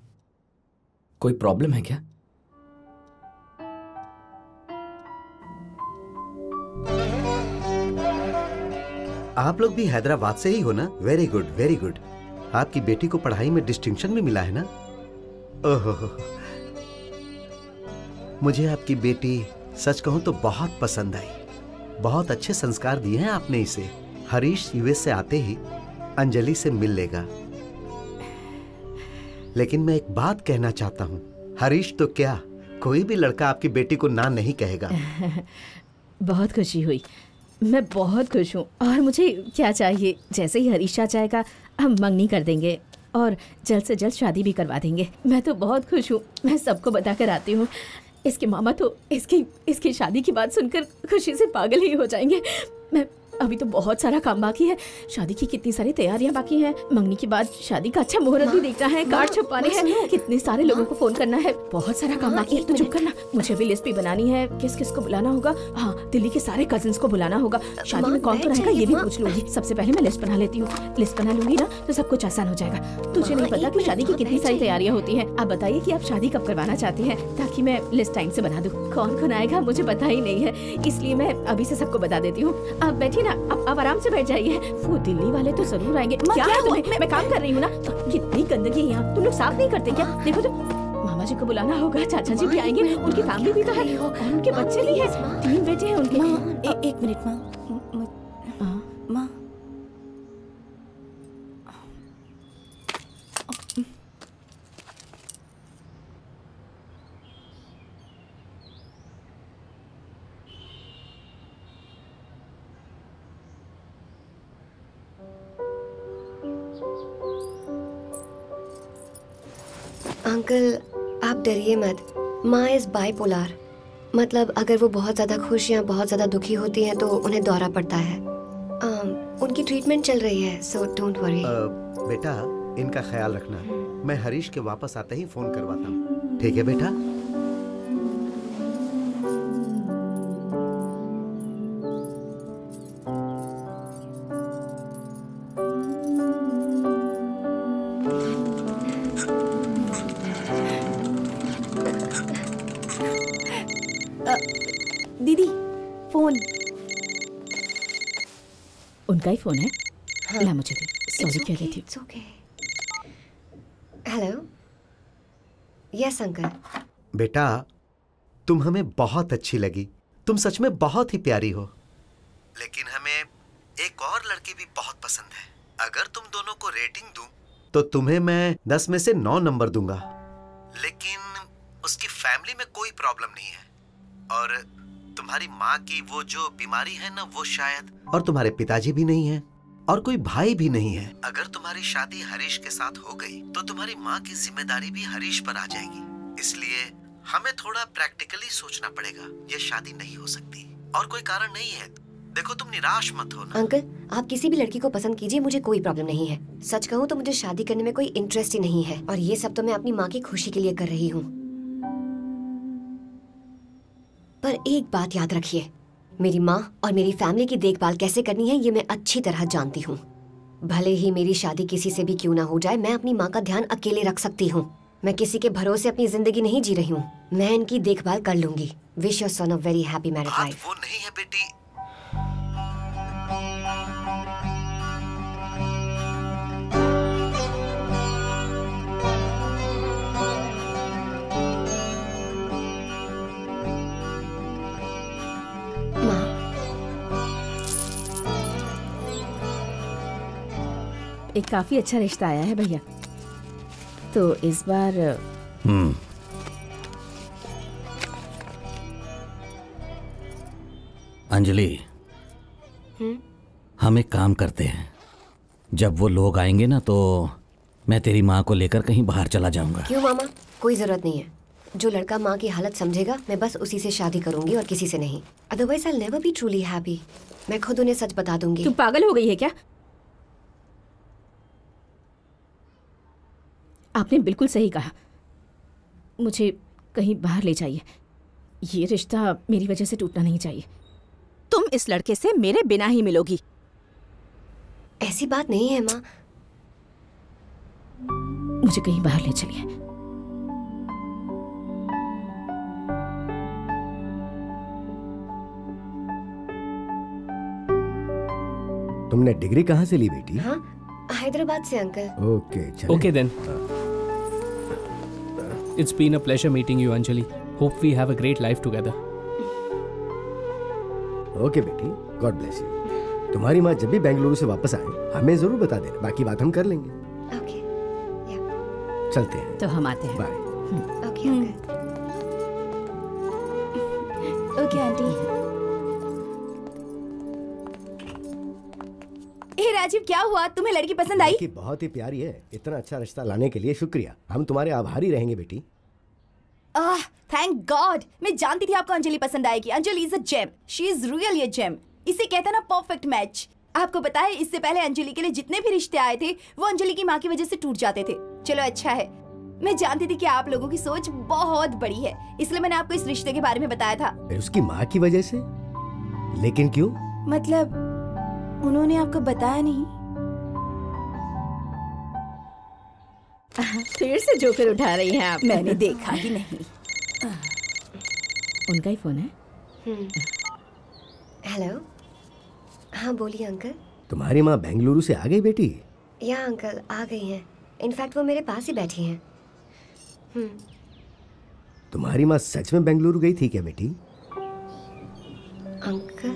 कोई प्रॉब्लम है क्या? आप लोग भी हैदराबाद से ही हो ना? Very good, very good. आपकी बेटी को पढ़ाई में डिस्टिंक्शन भी मिला है ना? ओहो, मुझे आपकी बेटी सच कहूं तो बहुत पसंद आई। बहुत अच्छे संस्कार दिए हैं आपने इसे। हरीश यूएस से आते ही अंजलि से मिल लेगा। लेकिन मैं एक बात कहना चाहता हूं, हरीश तो क्या, कोई भी लड़का आपकी बेटी को ना नहीं कहेगा। बहुत खुशी हुई, मैं बहुत खुश हूँ। और मुझे क्या चाहिए, जैसे ही हरीश आ जाएगा हम मंगनी कर देंगे और जल्द से जल्द शादी भी करवा देंगे। मैं तो बहुत खुश हूँ, मैं सबको बता कर आती हूँ। इसके मामा तो इसकी शादी की बात सुनकर खुशी से पागल ही हो जाएंगे। मैं अभी तो बहुत सारा काम बाकी है। शादी की कितनी सारी तैयारियां बाकी हैं। मंगनी के बाद शादी का अच्छा मुहूर्त भी देखना है, कार्ड छुपाने हैं, कितने सारे लोगों को फोन करना है। बहुत सारा काम बाकी है। तो चुप करना, मुझे भी लिस्ट भी बनानी है, किस किस को बुलाना होगा। हाँ, दिल्ली के सारे कजिन्स को बुलाना होगा। शादी में कौन तो रहेगा ये भी पूछ लूंगी। सबसे पहले मैं लिस्ट बना लेती हूँ। लिस्ट बना लूंगी ना तो सब कुछ आसान हो जाएगा। तुझे नहीं पता कि शादी की कितनी सारी तैयारियां होती हैं। आप बताइए कि आप शादी कब करवाना चाहती हैं, ताकि मैं लिस्ट टाइम से बना दूं। कौन कौन आएगा मुझे पता ही नहीं है, इसलिए मैं अभी से सबको बता देती हूँ। आप बैठिए ना, आप आराम से बैठ जाइए। वो दिल्ली वाले तो जरूर आएंगे। क्या है तुम्हें? मैं काम कर रही हूँ ना। कितनी गंदगी है यहाँ, तुम लोग साफ नहीं करते क्या? देखो तो, मामा जी को बुलाना होगा, चाचा जी भी आएंगे, उनकी फैमिली भी तो है और उनके बच्चे भी हैं। 3 बेटे हैं उनके। एक मिनट माँ। अंकल, आप डरिए मत। माँ इज बाइपोलर, मतलब अगर वो बहुत ज्यादा खुश या बहुत ज्यादा दुखी होती हैं तो उन्हें दौरा पड़ता है। उनकी ट्रीटमेंट चल रही है, सो डोंट वरी। बेटा, इनका ख्याल रखना। मैं हरीश के वापस आते ही फोन करवाता हूँ, ठीक है बेटा? दीदी, फोन। उनका ही फोन है। हाँ। ला मुझे दे। सॉरी कह रही थी। It's okay. Hello. Yes uncle. बेटा, तुम हमें बहुत अच्छी लगी। तुम सच में बहुत ही प्यारी हो। लेकिन हमें एक और लड़की भी बहुत पसंद है। अगर तुम दोनों को रेटिंग दूं तो तुम्हें मैं 10 में से 9 नंबर दूंगा। लेकिन उसकी फैमिली में कोई प्रॉब्लम नहीं है और तुम्हारी माँ की वो जो बीमारी है ना, वो शायद, और तुम्हारे पिताजी भी नहीं है और कोई भाई भी नहीं है। अगर तुम्हारी शादी हरीश के साथ हो गई तो तुम्हारी माँ की जिम्मेदारी भी हरीश पर आ जाएगी। इसलिए हमें थोड़ा प्रैक्टिकली सोचना पड़ेगा। ये शादी नहीं हो सकती और कोई कारण नहीं है। देखो, तुम निराश मत हो ना। अंकल, आप किसी भी लड़की को पसंद कीजिए, मुझे कोई प्रॉब्लम नहीं है। सच कहूँ तो मुझे शादी करने में कोई इंटरेस्ट ही नहीं है और ये सब तो मैं अपनी माँ की खुशी के लिए कर रही हूँ। पर एक बात याद रखिए, मेरी माँ और मेरी फैमिली की देखभाल कैसे करनी है ये मैं अच्छी तरह जानती हूँ। भले ही मेरी शादी किसी से भी क्यों ना हो जाए, मैं अपनी माँ का ध्यान अकेले रख सकती हूँ। मैं किसी के भरोसे अपनी जिंदगी नहीं जी रही हूँ। मैं इनकी देखभाल कर लूंगी। Wish your son a very happy married life. वो नहीं है बेटी। एक काफी अच्छा रिश्ता आया है भैया, तो इस बार अंजलि, हम एक काम करते हैं, जब वो लोग आएंगे ना तो मैं तेरी माँ को लेकर कहीं बाहर चला जाऊंगा। क्यों मामा? कोई जरूरत नहीं है। जो लड़का माँ की हालत समझेगा मैं बस उसी से शादी करूंगी और किसी से नहीं। Otherwise I will never be truly happy. मैं खुद उन्हें सच बता दूंगी। तू पागल हो गई है क्या? आपने बिल्कुल सही कहा, मुझे कहीं बाहर ले जाइए। ये रिश्ता मेरी वजह से टूटना नहीं चाहिए। तुम इस लड़के से मेरे बिना ही मिलोगी। ऐसी बात नहीं है माँ। मुझे कहीं बाहर ले चलिए। तुमने डिग्री कहाँ से ली बेटी? हाँ, हैदराबाद से अंकल। ओके चलो। Okay then. It's been a pleasure meeting you, Anjali. Hope we have a great life together. Okay बेटी, गॉड ब्लेस यू। तुम्हारी माँ जब भी बेंगलुरु से वापस आए हमें जरूर बता देना, बाकी बात हम कर लेंगे। ओके, चलते हैं। तो हम आते हैं। Bye. Okay uncle. Okay aunty. ए राजीव, क्या हुआ? तुम्हें लड़की पसंद आई? लड़की बहुत ही प्यारी है। इतना अच्छा रिश्ता लाने के लिए शुक्रिया। हम तुम्हारे आभारी रहेंगे बेटी। Thank God. मैं जानती थी आपको अंजलि पसंद आएगी। Anjali is a gem. She is really a gem. इसे कहते हैं ना परफेक्ट मैच। आपको पता है, इससे पहले अंजलि के लिए जितने भी रिश्ते आए थे वो अंजलि की माँ की वजह से टूट जाते थे। चलो अच्छा है, मैं जानती थी कि आप लोगों की सोच बहुत बड़ी है, इसलिए मैंने आपको इस रिश्ते के बारे में बताया था। उसकी माँ की वजह से? लेकिन क्यों? मतलब उन्होंने आपको बताया नहीं? फिर से जोकर उठा रही हैं आप। मैंने देखा ही नहीं। उनका ही फोन है। हेलो, हाँ बोलिए अंकल। तुम्हारी माँ बेंगलुरु से आ गई बेटी? या अंकल आ गई हैं। इनफैक्ट वो मेरे पास ही बैठी हैं। तुम्हारी माँ सच में बेंगलुरु गई थी क्या बेटी? अंकल,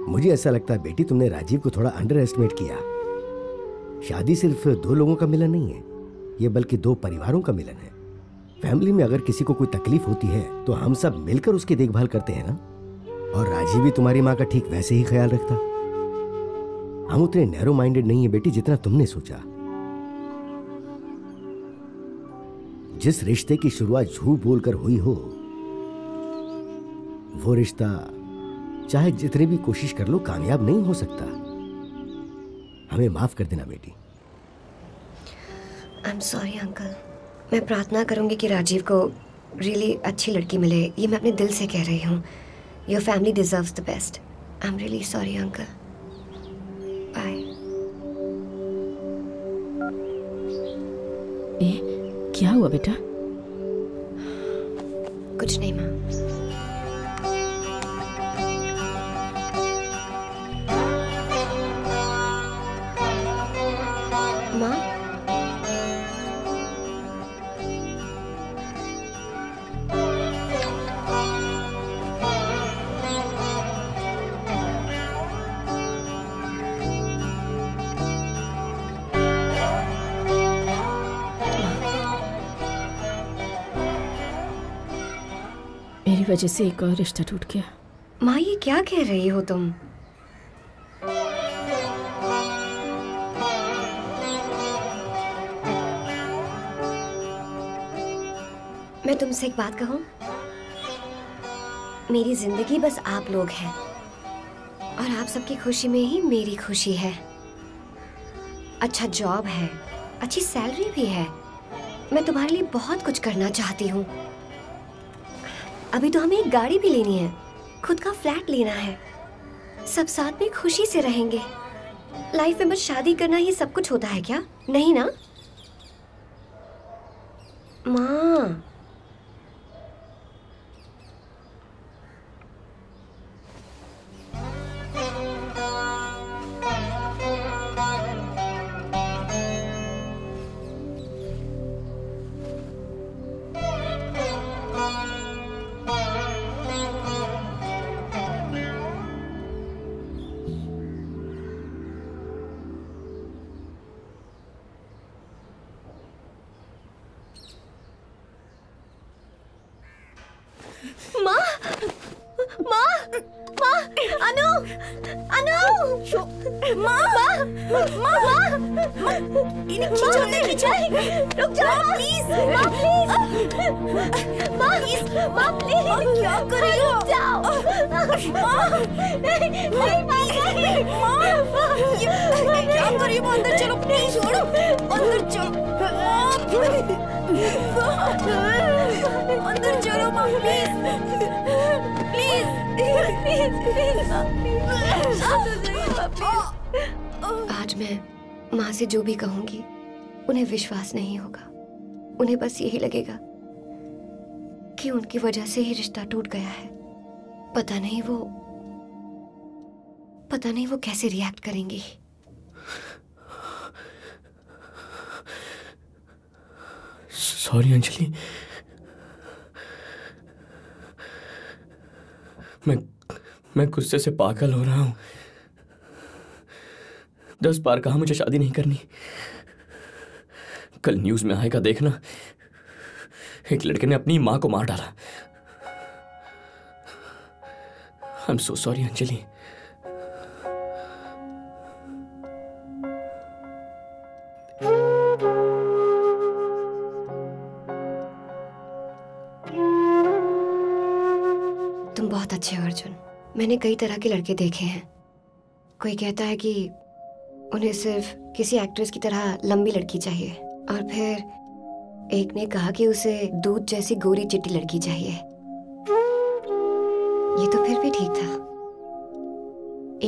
मुझे ऐसा लगता है बेटी तुमने राजीव को थोड़ा अंडर एस्टिमेट किया। शादी सिर्फ दो लोगों का मिलन नहीं है, ये बल्कि दो परिवारों का मिलन है। फैमिली में अगर किसी को कोई तकलीफ होती है तो हम सब मिलकर उसकी देखभाल करते हैं ना। और राजीव भी तुम्हारी माँ का ठीक वैसे ही ख्याल रखता। हम उतने नैरो माइंडेड नहीं है बेटी जितना तुमने सोचा। जिस रिश्ते की शुरुआत झूठ बोलकर हुई हो, वो रिश्ता चाहे जितनी भी कोशिश कर लो कामयाब नहीं हो सकता। हमें माफ कर देना बेटी। आई एम सॉरी अंकल। मैं प्रार्थना करूंगी कि राजीव को रियली अच्छी लड़की मिले। ये मैं अपने दिल से कह रही हूँ। Your family deserves the best. I am really sorry uncle. Bye. क्या हुआ बेटा? कुछ नहीं माँ। मेरी वजह से एक और रिश्ता टूट गया। माँ ये क्या कह रही हो तुम? मैं तुमसे एक बात कहूं? मेरी जिंदगी बस आप लोग हैं और आप सबकी खुशी में ही मेरी खुशी है। अच्छा जॉब है, अच्छी सैलरी भी है। मैं तुम्हारे लिए बहुत कुछ करना चाहती हूँ। अभी तो हमें एक गाड़ी भी लेनी है, खुद का फ्लैट लेना है, सब साथ में खुशी से रहेंगे। लाइफ में बस शादी करना ही सब कुछ होता है क्या? नहीं ना माँ? आज मैं माँ से जो भी कहूंगी उन्हें विश्वास नहीं होगा। उन्हें बस यही लगेगा कि उनकी वजह से ही रिश्ता टूट गया है। पता नहीं वो कैसे रिएक्ट करेंगी। सॉरी अंजलि, मैं गुस्से से पागल हो रहा हूं। 10 बार कहा मुझे शादी नहीं करनी। कल न्यूज में आएगा देखना, एक लड़के ने अपनी मां को मार डाला। I am so sorry Anjali. तुम बहुत अच्छे हो अर्जुन। मैंने कई तरह के लड़के देखे हैं। कोई कहता है कि उन्हें सिर्फ किसी एक्ट्रेस की तरह लंबी लड़की चाहिए, और फिर एक ने कहा कि उसे दूध जैसी गोरी चिट्टी लड़की चाहिए। ये तो फिर भी ठीक था।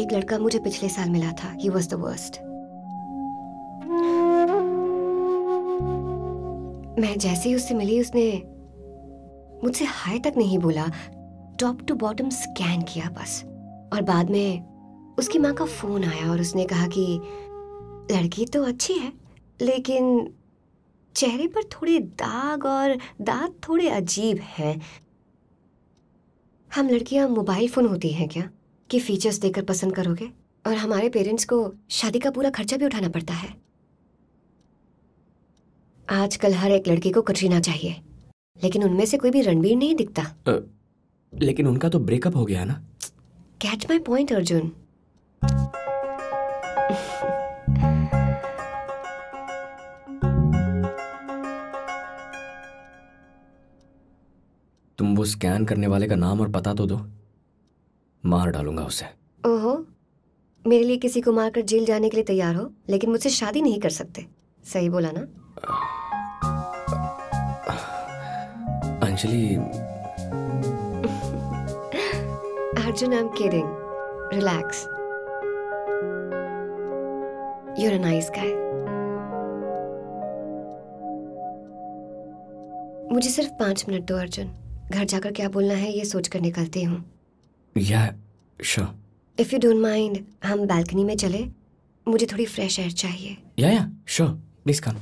एक लड़का मुझे पिछले साल मिला था, he was the worst। मैं जैसे ही उससे मिली उसने मुझसे हाय तक नहीं बोला, टॉप टू बॉटम स्कैन किया बस। और बाद में उसकी माँ का फोन आया और उसने कहा कि लड़की तो अच्छी है लेकिन चेहरे पर थोड़े दाग और दांत थोड़े अजीब हैं। हम लड़कियां मोबाइल फोन होती हैं क्या कि फीचर्स देखकर पसंद करोगे? और हमारे पेरेंट्स को शादी का पूरा खर्चा भी उठाना पड़ता है। आजकल हर एक लड़की को कटरीना चाहिए, लेकिन उनमें से कोई भी रणबीर नहीं दिखता। लेकिन उनका तो ब्रेकअप हो गया ना। Catch my point Arjun. तुम वो स्कैन करने वाले का नाम और पता तो दो, मार डालूंगा उसे। ओहो, मेरे लिए किसी को मारकर जेल जाने के लिए तैयार हो, लेकिन मुझसे शादी नहीं कर सकते। सही बोला ना Anjali? Arjun, I'm kidding. Relax. You're a nice guy. मुझे सिर्फ 5 मिनट दो अर्जुन। घर जाकर क्या बोलना है ये सोचकर निकलती हूँ। Yeah, sure. If you don't mind, हम बालकनी में चले? मुझे थोड़ी फ्रेश एयर चाहिए। Yeah, sure. Please come.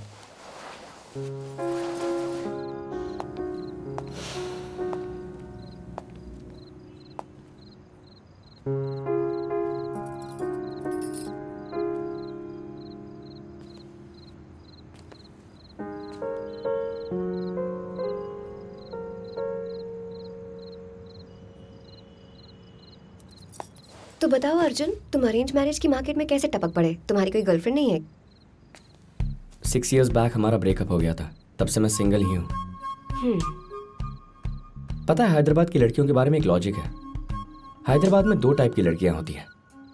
तो बताओ अर्जुन, तुम अरेंज मैरिज की मार्केट में कैसे टपक पड़े? तुम्हारी कोई गर्लफ्रेंड नहीं है? 6 years बैक हमारा ब्रेकअप हो गया था, तब से मैं सिंगल ही हूँ। पता है हैदराबाद की लड़कियों के बारे में एक लॉजिक है। हैदराबाद में 2 टाइप की लड़कियां होती हैं,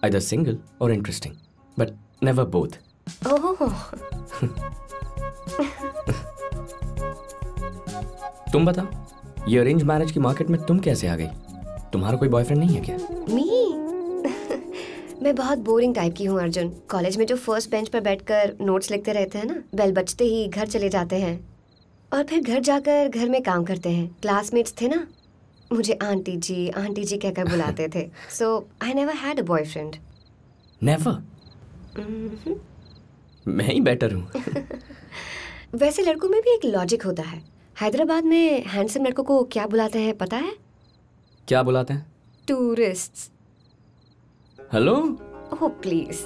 आइदर सिंगल और इंटरेस्टिंग, बट नेवर बोथ। ओह। तुम बताओ, ये अरेंज मैरिज की मार्केट में तुम कैसे आ गई? तुम्हारा कोई बॉयफ्रेंड नहीं है क्या? मैं बहुत बोरिंग टाइप की हूँ अर्जुन। कॉलेज में जो फर्स्ट बेंच पर बैठकर नोट्स लिखते रहते हैं ना, बेल बजते ही घर चले जाते हैं और फिर घर जाकर घर में काम करते हैं। क्लासमेट्स थे ना, मुझे आंटी जी कहकर बुलाते थे। So I never had a boyfriend. Never? मैं ही बेटर हूँ। वैसे लड़कों में भी एक लॉजिक होता है। हैदराबाद में हैंडसम लड़कों को क्या बुलाते हैं पता है? क्या बुलाते हैं? टूरिस्ट्स। हेलो? Oh please.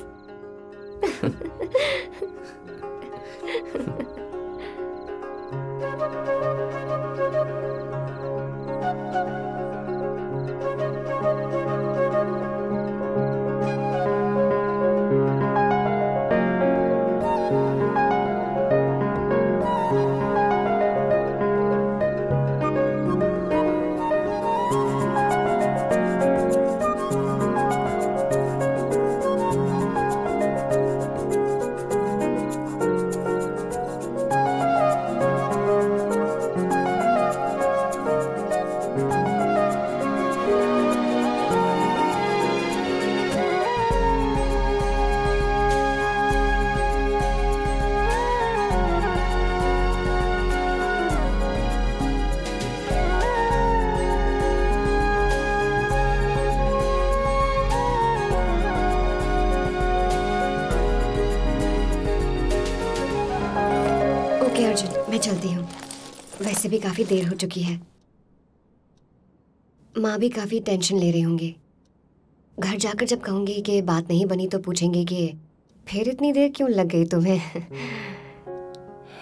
मैं चलती हूँ, वैसे भी काफी देर हो चुकी है। माँ भी काफी टेंशन ले रही होंगी। घर जाकर जब कहूंगी कि बात नहीं बनी तो पूछेंगे कि फिर इतनी देर क्यों लग गई तुम्हें।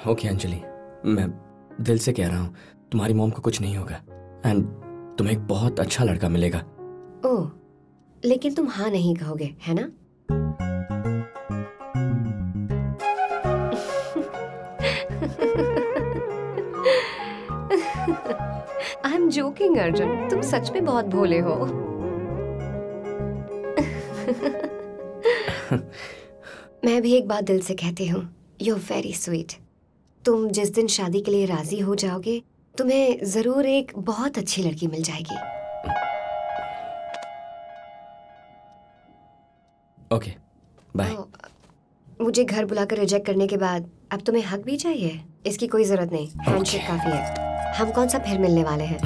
ओके अंजलि, मैं दिल से कह रहा हूँ तुम्हारी मॉम को कुछ नहीं होगा एंड तुम्हें एक बहुत अच्छा लड़का मिलेगा। ओह, लेकिन तुम हाँ नहीं कहोगे, है ना? आई एम जोकिंग अर्जुन, तुम सच में बहुत भोले हो। मैं भी एक बात दिल से कहती हूँ, यू आर वेरी स्वीट। तुम जिस दिन शादी के लिए राजी हो जाओगे, तुम्हें जरूर एक बहुत अच्छी लड़की मिल जाएगी। Okay, bye. मुझे घर बुलाकर रिजेक्ट करने के बाद अब तुम्हें हक भी चाहिए? इसकी कोई जरूरत नहीं, हैंडशेक काफी है। हम कौन सा फिर मिलने वाले हैं?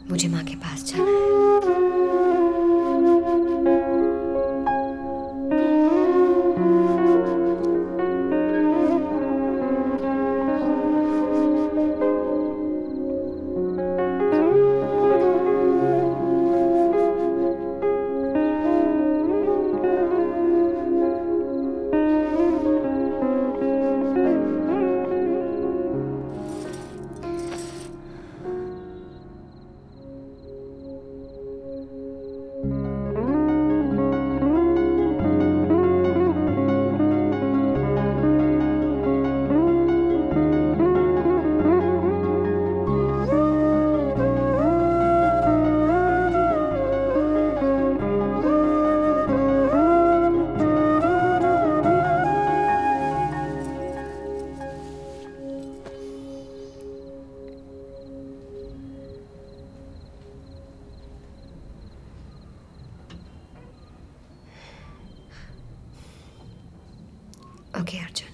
मुझे माँ के पास जाना है। Okay Arjun.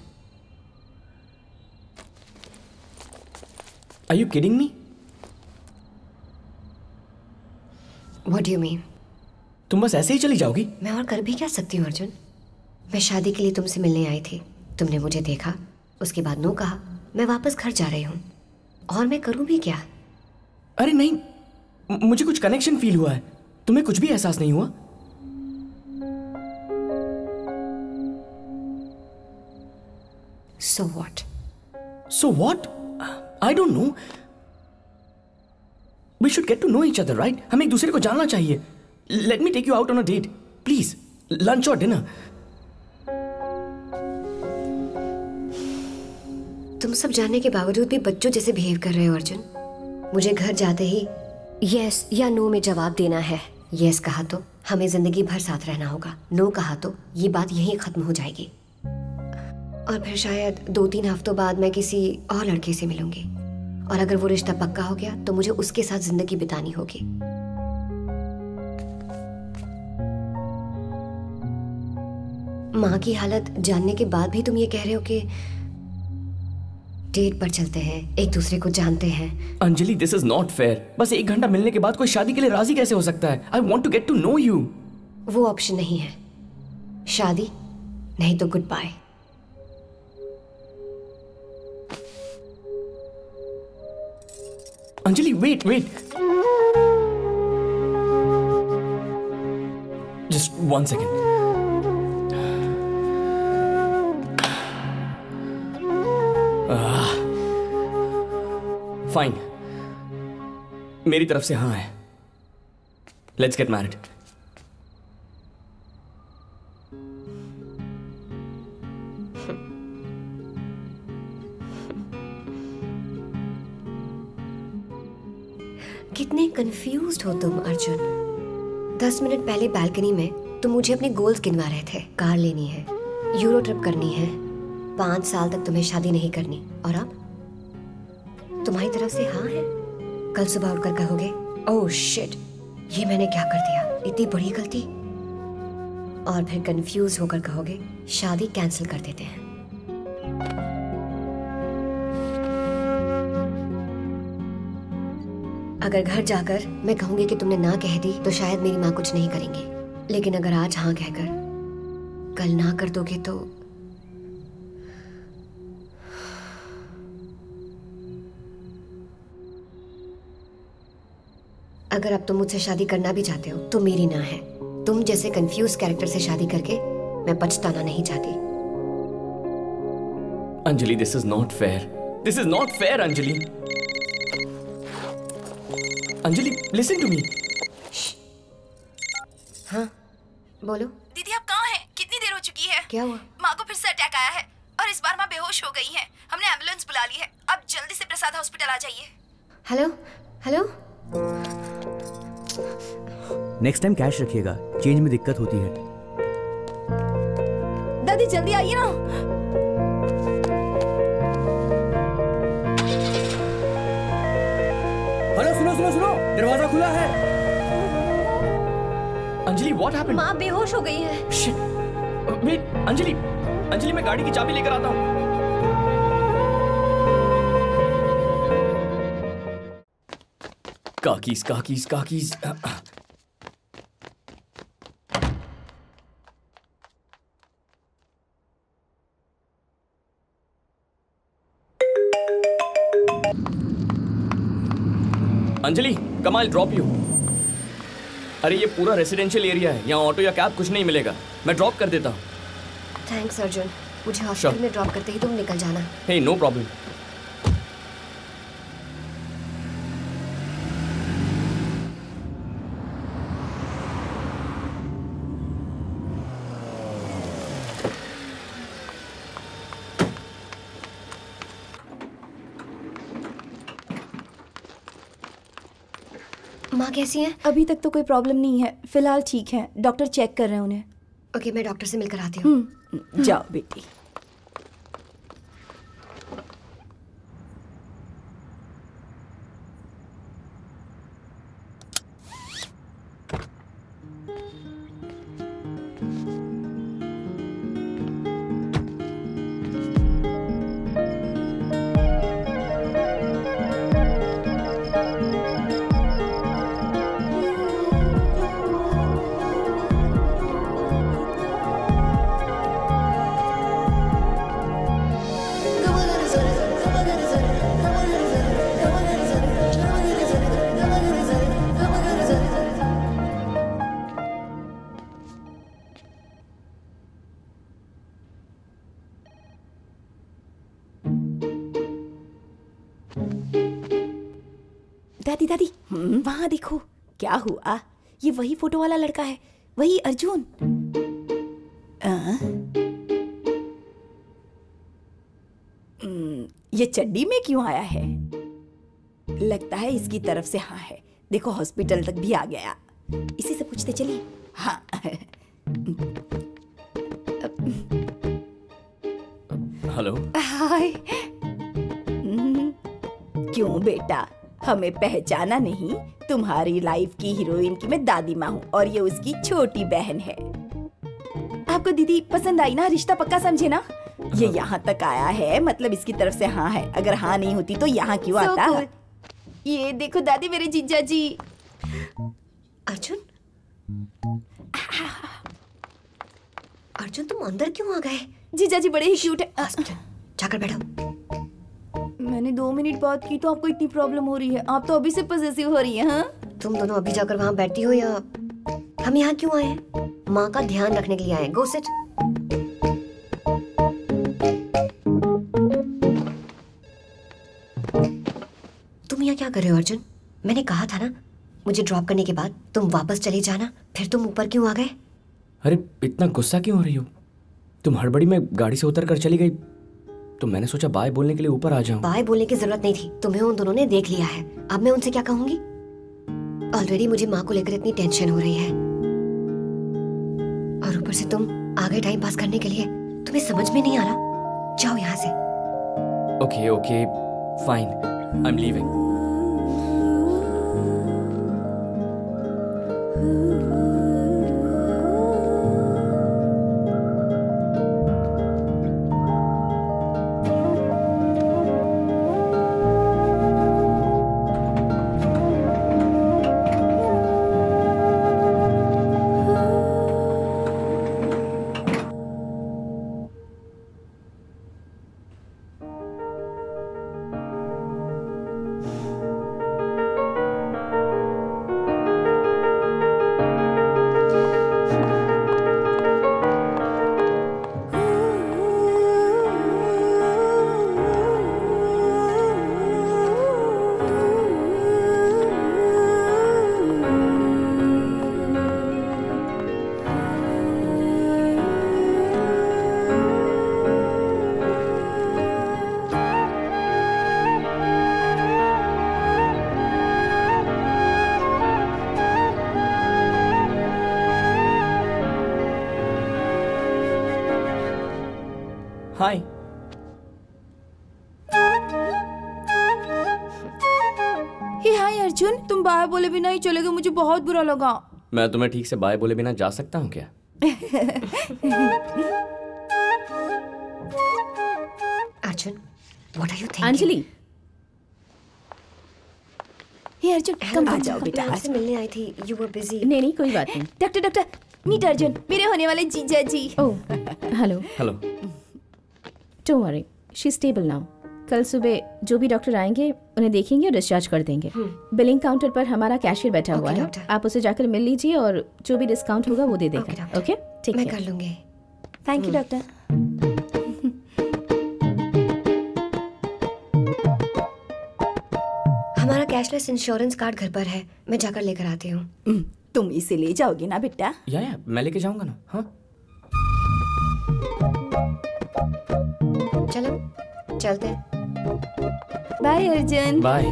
Are you kidding me? What do you mean? तुम बस ऐसे ही चली जाओगी? मैं और कर भी क्या सकती हूँ अर्जुन? मैं शादी के लिए तुमसे मिलने आई थी, तुमने मुझे देखा, उसके बाद नो कहा, मैं वापस घर जा रही हूँ, और मैं करूँ भी क्या? अरे नहीं, मुझे कुछ कनेक्शन फील हुआ है। तुम्हें कुछ भी एहसास नहीं हुआ? So what? So what? I don't know. We should get to know each other, right? हमें एक दूसरे को जानना चाहिए. Let me take you out on a date, please. Lunch or dinner. तुम सब जानने के बावजूद भी बच्चों जैसे बिहेव कर रहे हो अर्जुन। मुझे घर जाते ही यस या नो में जवाब देना है। यस कहा तो हमें जिंदगी भर साथ रहना होगा, नो कहा तो ये बात यहीं खत्म हो जाएगी, और फिर शायद 2-3 हफ्तों बाद मैं किसी और लड़के से मिलूंगी, और अगर वो रिश्ता पक्का हो गया तो मुझे उसके साथ जिंदगी बितानी होगी। माँ की हालत जानने के बाद भी तुम ये कह रहे हो कि डेट पर चलते हैं, एक दूसरे को जानते हैं। Anjali, this is not fair. बस 1 घंटा मिलने के बाद कोई शादी के लिए राजी कैसे हो सकता है? I want to get to know you. वो ऑप्शन नहीं है, शादी नहीं तो good bye. Anjali, wait wait, just 1 second. Fine, मेरी तरफ से हाँ है। Let's get married. कितने कंफ्यूज्ड हो तुम अर्जुन। 10 मिनट पहले बालकनी में तुम मुझे अपने गोल्स गिनवा रहे थे। कार लेनी है, यूरो ट्रिप करनी है, 5 साल तक तुम्हें शादी नहीं करनी, और अब तुम्हारी तरफ से हाँ है। कल सुबह उठकर कहोगे ओह शिट, ये मैंने क्या कर दिया, इतनी बड़ी गलती, और फिर कंफ्यूज होकर कहोगे शादी कैंसिल कर देते हैं। अगर घर जाकर मैं कहूंगी कि तुमने ना कह दी तो शायद मेरी माँ कुछ नहीं करेंगी, लेकिन अगर आज हाँ कहकर कल ना कर दोगे तो अगर अब तुम मुझसे शादी करना भी चाहते हो तो मेरी ना है। तुम जैसे कंफ्यूज कैरेक्टर से शादी करके मैं पछताना नहीं चाहती। Anjali, this is not fair. This is not fair Anjali. Anjali, listen to me. हाँ बोलो। दीदी आप कहाँ हैं? कितनी देर हो चुकी है? क्या हुआ? माँ को फिर से अटैक आया है और इस बार माँ बेहोश हो गई हैं। हमने एम्बुलेंस बुला ली है, अब जल्दी से प्रसाद हॉस्पिटल आ जाइए। Hello hello. Next time cash रखिएगा, चेंज में दिक्कत होती है। दादी जल्दी आइए ना। हेलो, सुनो सुनो सुनो, दरवाजा खुला है। Anjali, what happened? माँ बेहोश हो गई है। शिट, वेट अंजलि, अंजलि मैं गाड़ी की चाबी लेकर आता हूँ। काकीज काकीज काकीज। अंजलि, कम आई ड्रॉप यू। अरे ये पूरा रेसिडेंशियल एरिया है, यहाँ ऑटो या कैब कुछ नहीं मिलेगा, मैं ड्रॉप कर देता हूँ। थैंक्स अर्जुन, मुझे हॉस्पिटल में ड्रॉप करते ही तुम निकल जाना। हे, नो प्रॉब्लम। माँ कैसी हैं? अभी तक तो कोई प्रॉब्लम नहीं है, फिलहाल ठीक है, डॉक्टर चेक कर रहे हैं उन्हें। ओके, मैं डॉक्टर से मिलकर आती हूँ। जाओ बेटी। दादी दादी वहां देखो क्या हुआ। ये वही फोटो वाला लड़का है, वही अर्जुन। ये चड्डी में क्यों आया है? लगता है इसकी तरफ से हाँ है। देखो हॉस्पिटल तक भी आ गया। इसी से पूछते चलिए। हाँ हेलो। हाय। क्यों बेटा, हमें पहचाना नहीं? तुम्हारी लाइफ की हीरोइन की मैं दादी माँ हूँ और ये उसकी छोटी बहन है। आपको दीदी पसंद आई ना? रिश्ता पक्का समझे ना? ये यहाँ तक आया है, मतलब इसकी तरफ से हाँ है। अगर हाँ नहीं होती तो यहाँ क्यों आता? ये देखो दादी, मेरे जीजा जी। अर्जुन, अर्जुन तुम अंदर क्यों आ गए? जीजा जी बड़े ही क्यूट है। जाकर बैठो। मैंने 2 मिनट बात की तो आपको इतनी प्रॉब्लम हो रही है? आप तो अभी से पॉसेसिव हो रही हैं। हाँ? तुम दोनों अभी जाकर वहाँ बैठती हो या हम यहाँ क्यों आए हैं? माँ का ध्यान रखने के लिए आए। Go sit. तुम यहाँ क्या कर रहे हो अर्जुन? मैंने कहा था ना मुझे ड्रॉप करने के बाद तुम वापस चले जाना। फिर तुम ऊपर क्यों आ गए? अरे इतना गुस्सा क्यों हो रही हो? तुम हड़बड़ी में गाड़ी से उतर कर चली गई तो मैंने सोचा बाय बोलने के लिए ऊपर आ जाऊं। बाय बोलने की जरूरत नहीं थी, तुम्हें उन दोनों ने देख लिया है। अब मैं उनसे क्या कहूंगी? ऑलरेडी मुझे माँ को लेकर इतनी टेंशन हो रही है और ऊपर से तुम आगे टाइम पास करने के लिए तुम्हें समझ में नहीं आ रहा। जाओ यहाँ से। Okay okay fine, I am leaving. Hi. Hey hi Arjun, तुम बाय बोले बिना ही चले गए, मुझे बहुत बुरा लगा। मैं तुम्हें ठीक से बाय बोले बिना जा सकता हूँ क्या? Arjun, what are you thinking? Anjali. Hey Arjun, come आ जाओ बेटा। आपसे मिलने आई थी, यू वर बिजी। नहीं नहीं कोई बात नहीं। डॉक्टर डॉक्टर, मीट अर्जुन, मेरे होने वाले जीजा ji. Oh hello. Hello. Don't worry, she stable now. कल सुबह जो भी डॉक्टर आएंगे उन्हें देखेंगे और डिस्चार्ज कर देंगे। बिलिंग काउंटर पर हमारा कैशियर बैठा हुआ है, आप उसे जाकर मिल लीजिए और जो भी डिस्काउंट होगा वो दे देगा। ओके ठीक है, मैं कर लूंगी। Thank you doctor. हमारा कैशलेस इंश्योरेंस कार्ड घर पर है, मैं जाकर लेकर आती हूँ। तुम इसे ले जाओगे ना बेटा? या मैं लेके जाऊंगा ना। हाँ चलो चलते हैं। बाय अर्जुन। बाय।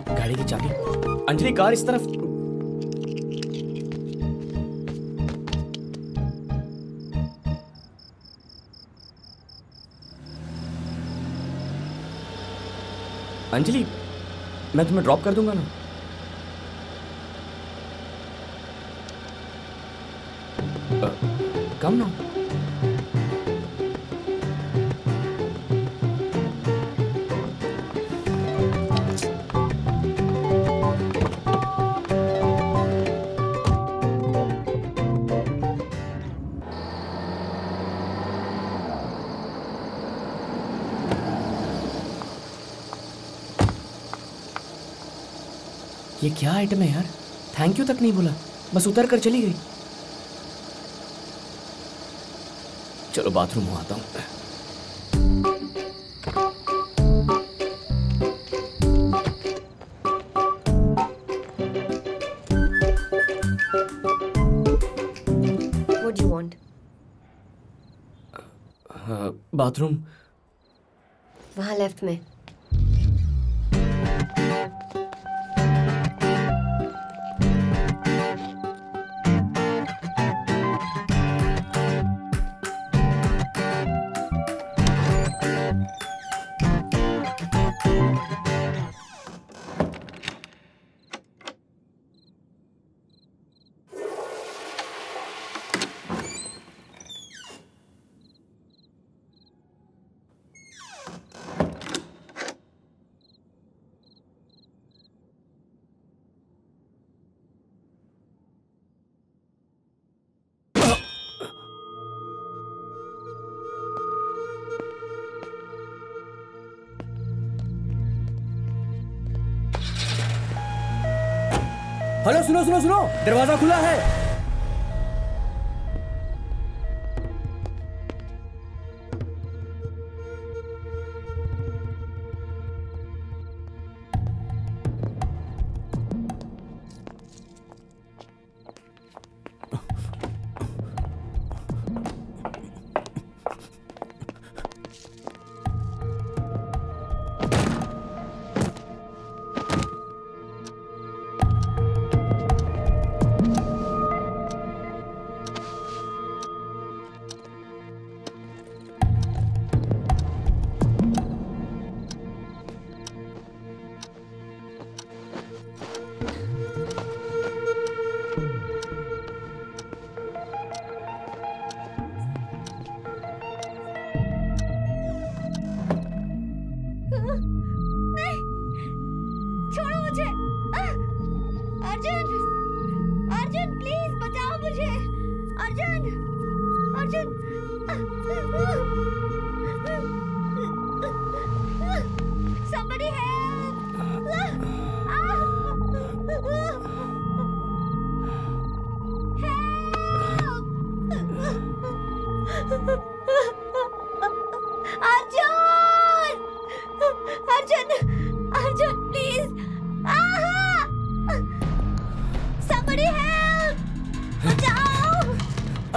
गाड़ी की चाबी। अंजलि कार इस तरफ। अंजलि मैं तुम्हें ड्रॉप कर दूंगा ना। कम ना। ये क्या आइटम है यार? थैंक यू तक नहीं बोला, बस उतर कर चली गई। चलो बाथरूम में आता हूँ। What do you want? Bathroom वहाँ लेफ्ट में। हेलो, सुनो सुनो सुनो, दरवाजा खुला है।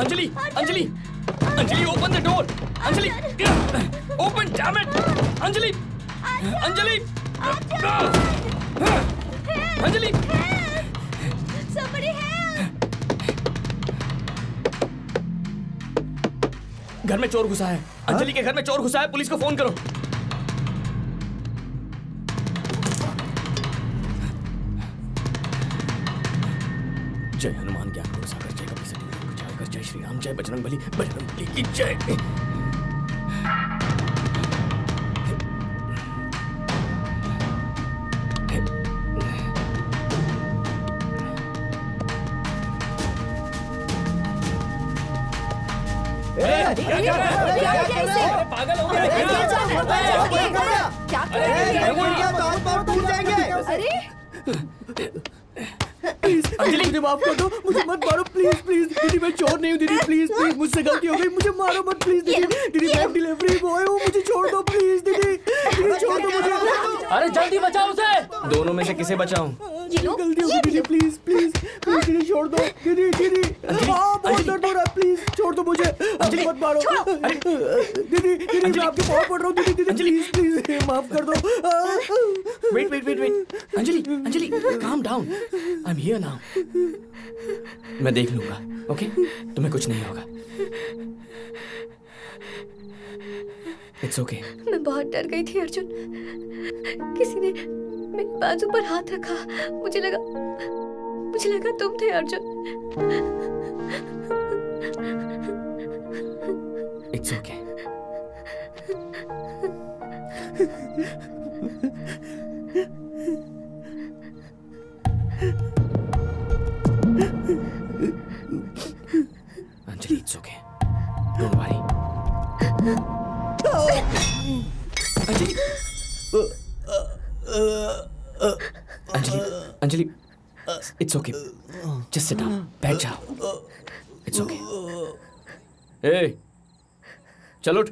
Anjali, Anjali, Anjali, open the door. Anjali, open, damn it. Anjali, Anjali, Anjali, घर में चोर घुसा है। अंजलि के घर में चोर घुसा है, पुलिस को फोन करो। जय हनुमान ज्ञान गुरु सागर, जय कपि सती लोक उजागर, जय श्री राम, जय बजरंगबली, बजरंगबली की जय। पागल हो गया क्या? अरे अंजलि, मुझे माफ कर दो, मुझे मत मारो प्लीज प्लीज। दीदी मैं चोर नहीं हूँ दीदी, प्लीज प्लीज, मुझसे गलती हो गई, मुझे मारो मत प्लीज दीदी। दीदी मैं डिलीवरी बॉय हूँ, मुझे छोड़ दो प्लीज दीदी, दीदी छोड़ दो मुझे। अरे जल्दी बचाओ उसे। दोनों में से किसे बचाऊं? गलती हो गई दीदी, प्लीज प्लीज प्लीज दीदी छोड़ दो। दीदी दीदी बहुत दर्द हो रहा है, प्लीज छोड़ दो मुझे, अंजलि मत मारो। दीदी दीदी मैं आपके पाँव पड़ रहा हूँ दीदी, दीदी प्लीज प्लीज माफ कर दो। Wait wait wait wait, Anjali Anjali calm down, I am here now. मैं देख लूंगा, ओके? तुम्हें कुछ नहीं होगा। It's okay. मैं बहुत डर गई थी अर्जुन, किसी ने मेरे बाजू पर हाथ रखा, मुझे लगा तुम थे Arjun. It's okay. Anjali it's okay, don't worry. Anjali, Anjali, Anjali, it's okay, just sit down, बैठ जाओ, इट्स ओके। ए, चलो उठ।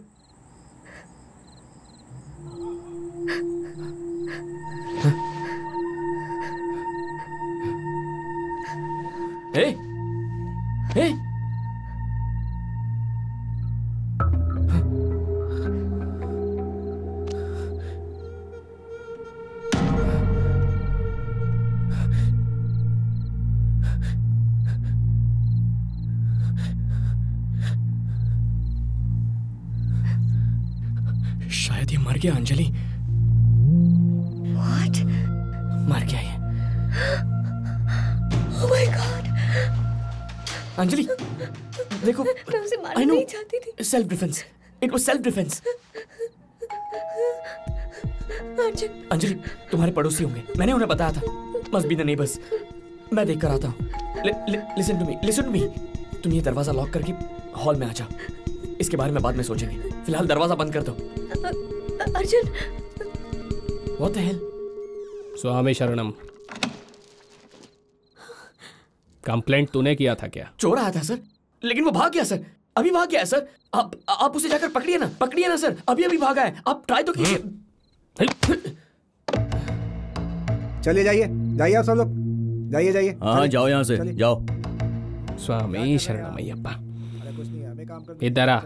हे हे शायद ये मर गया अंजलि। What? मर गया ये। Oh my God! अंजलि देखो, मैं उसे मारना नहीं चाहती थी। Self defence, it was self defence. Arjun, Anjali तुम्हारे पड़ोसी होंगे, मैंने उन्हें बताया था। Must be the neighbours. मैं देख कर आता हूँ। Listen to me. तुम ये दरवाजा लॉक करके हॉल में आ जाओ। इसके बारे में बाद में सोचेंगे, फिलहाल दरवाजा बंद कर दो। Arjun, what the hell? स्वामी शरणम। कंप्लेंट तूने किया था क्या? चोर आया था सर, लेकिन वो भाग गया सर। अभी भाग गया है सर। आप उसे जाकर पकड़िए ना सर। अभी भागा है। आप ट्राई तो कीजिए। चलिए जाइए आप सब लोग, जाइए। हाँ जाओ यहाँ से, जाओ। स्वामी शरणमय्यप्पा, इधर आ।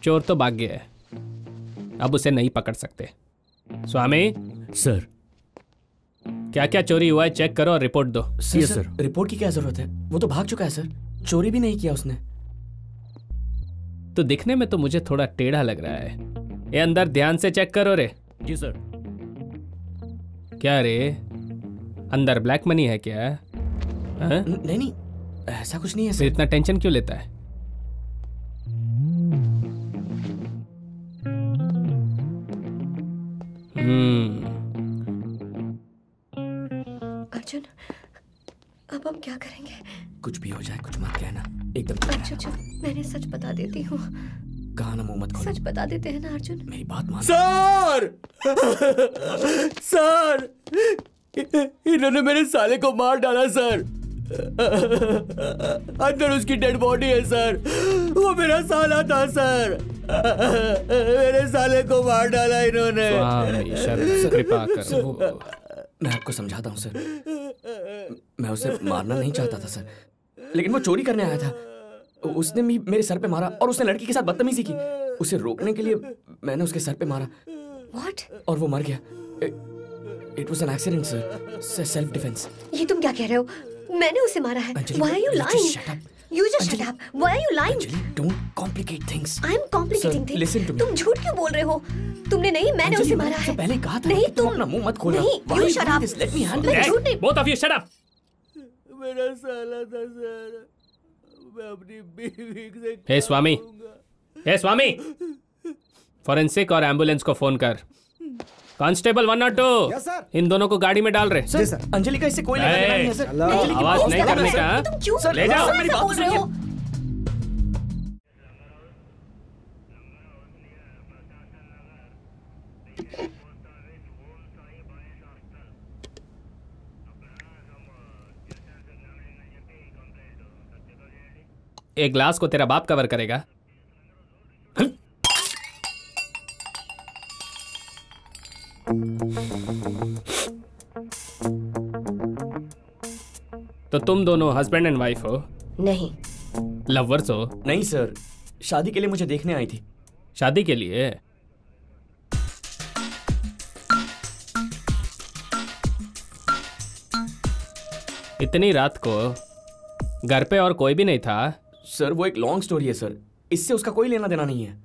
चोर तो भाग गया है, अब उसे नहीं पकड़ सकते। स्वामी सर, क्या क्या चोरी हुआ है चेक करो और रिपोर्ट दो। सर रिपोर्ट की क्या जरूरत है? वो तो भाग चुका है सर। चोरी भी नहीं किया उसने। तो दिखने में तो मुझे थोड़ा टेढ़ा लग रहा है। ये अंदर ध्यान से चेक करो रे। जी सर। क्या रे, अंदर ब्लैक मनी है क्या? नहीं, ऐसा कुछ नहीं है सर। इतना टेंशन क्यों लेता है? अर्जुन, अब हम क्या करेंगे? कुछ भी हो जाए कुछ मत कहना, एकदम। अच्छा, मैंने सच बता देती हूँ। कहा ना मुंह मत खोलो। सच बता देते हैं ना अर्जुन। मेरी बात मान। सर इन्होंने मेरे साले को मार डाला सर। अंदर उसकी डेड बॉडी है सर। वो मेरा साला था सर। मेरे साले को मार डाला इन्होंने। कृपा करो। मैं आपको समझाता हूँ सर। मैं उसे मारना नहीं चाहता था सर, लेकिन वो चोरी करने आया था। उसने मेरे सर पे मारा और उसने लड़की के साथ बदतमीजी की। उसे रोकने के लिए मैंने उसके सर पे मारा। What? और वो मर गया। It was an accident, sir. Self defense. ये तुम क्या कह रहे हो? मैंने उसे मारा है। Why are you lying? Shut up. You just shut up. Why are you lying? Anjali, don't complicate things. I'm complicating things. Listen to me. तुम झूठ क्यों बोल रहे हो? तुमने नहीं, मैंने उसे मारा है। पहले कहा था नहीं, तुम अपना मुंह मत खोलना। नहीं, you shut up. Let me handle मैं this. झूठ नहीं। Both of you shut up. मेरा साला था सर। मैं अपनी बीवी से। हे स्वामी, फॉरेंसिक और एम्बुलेंस को फोन कर। Constable 102, Yes, sir. इन दोनों को गाड़ी में डाल रहे। सर, अंजलि का इससे कोई लेना देना नहीं है सर। अंजलि की आवाज बात नहीं सुनो करने सर। का। तुम क्यों सर, ले जाओ। मेरी बात बोल रहे सुनिए। हो? एक ग्लास को तेरा बाप कवर करेगा। तो तुम दोनों हस्बैंड एंड वाइफ हो? नहीं। लवर्स हो? नहीं सर, शादी के लिए मुझे देखने आई थी। शादी के लिए? इतनी रात को घर पे और कोई भी नहीं था? सर वो एक लॉन्ग स्टोरी है सर, इससे उसका कोई लेना देना नहीं है।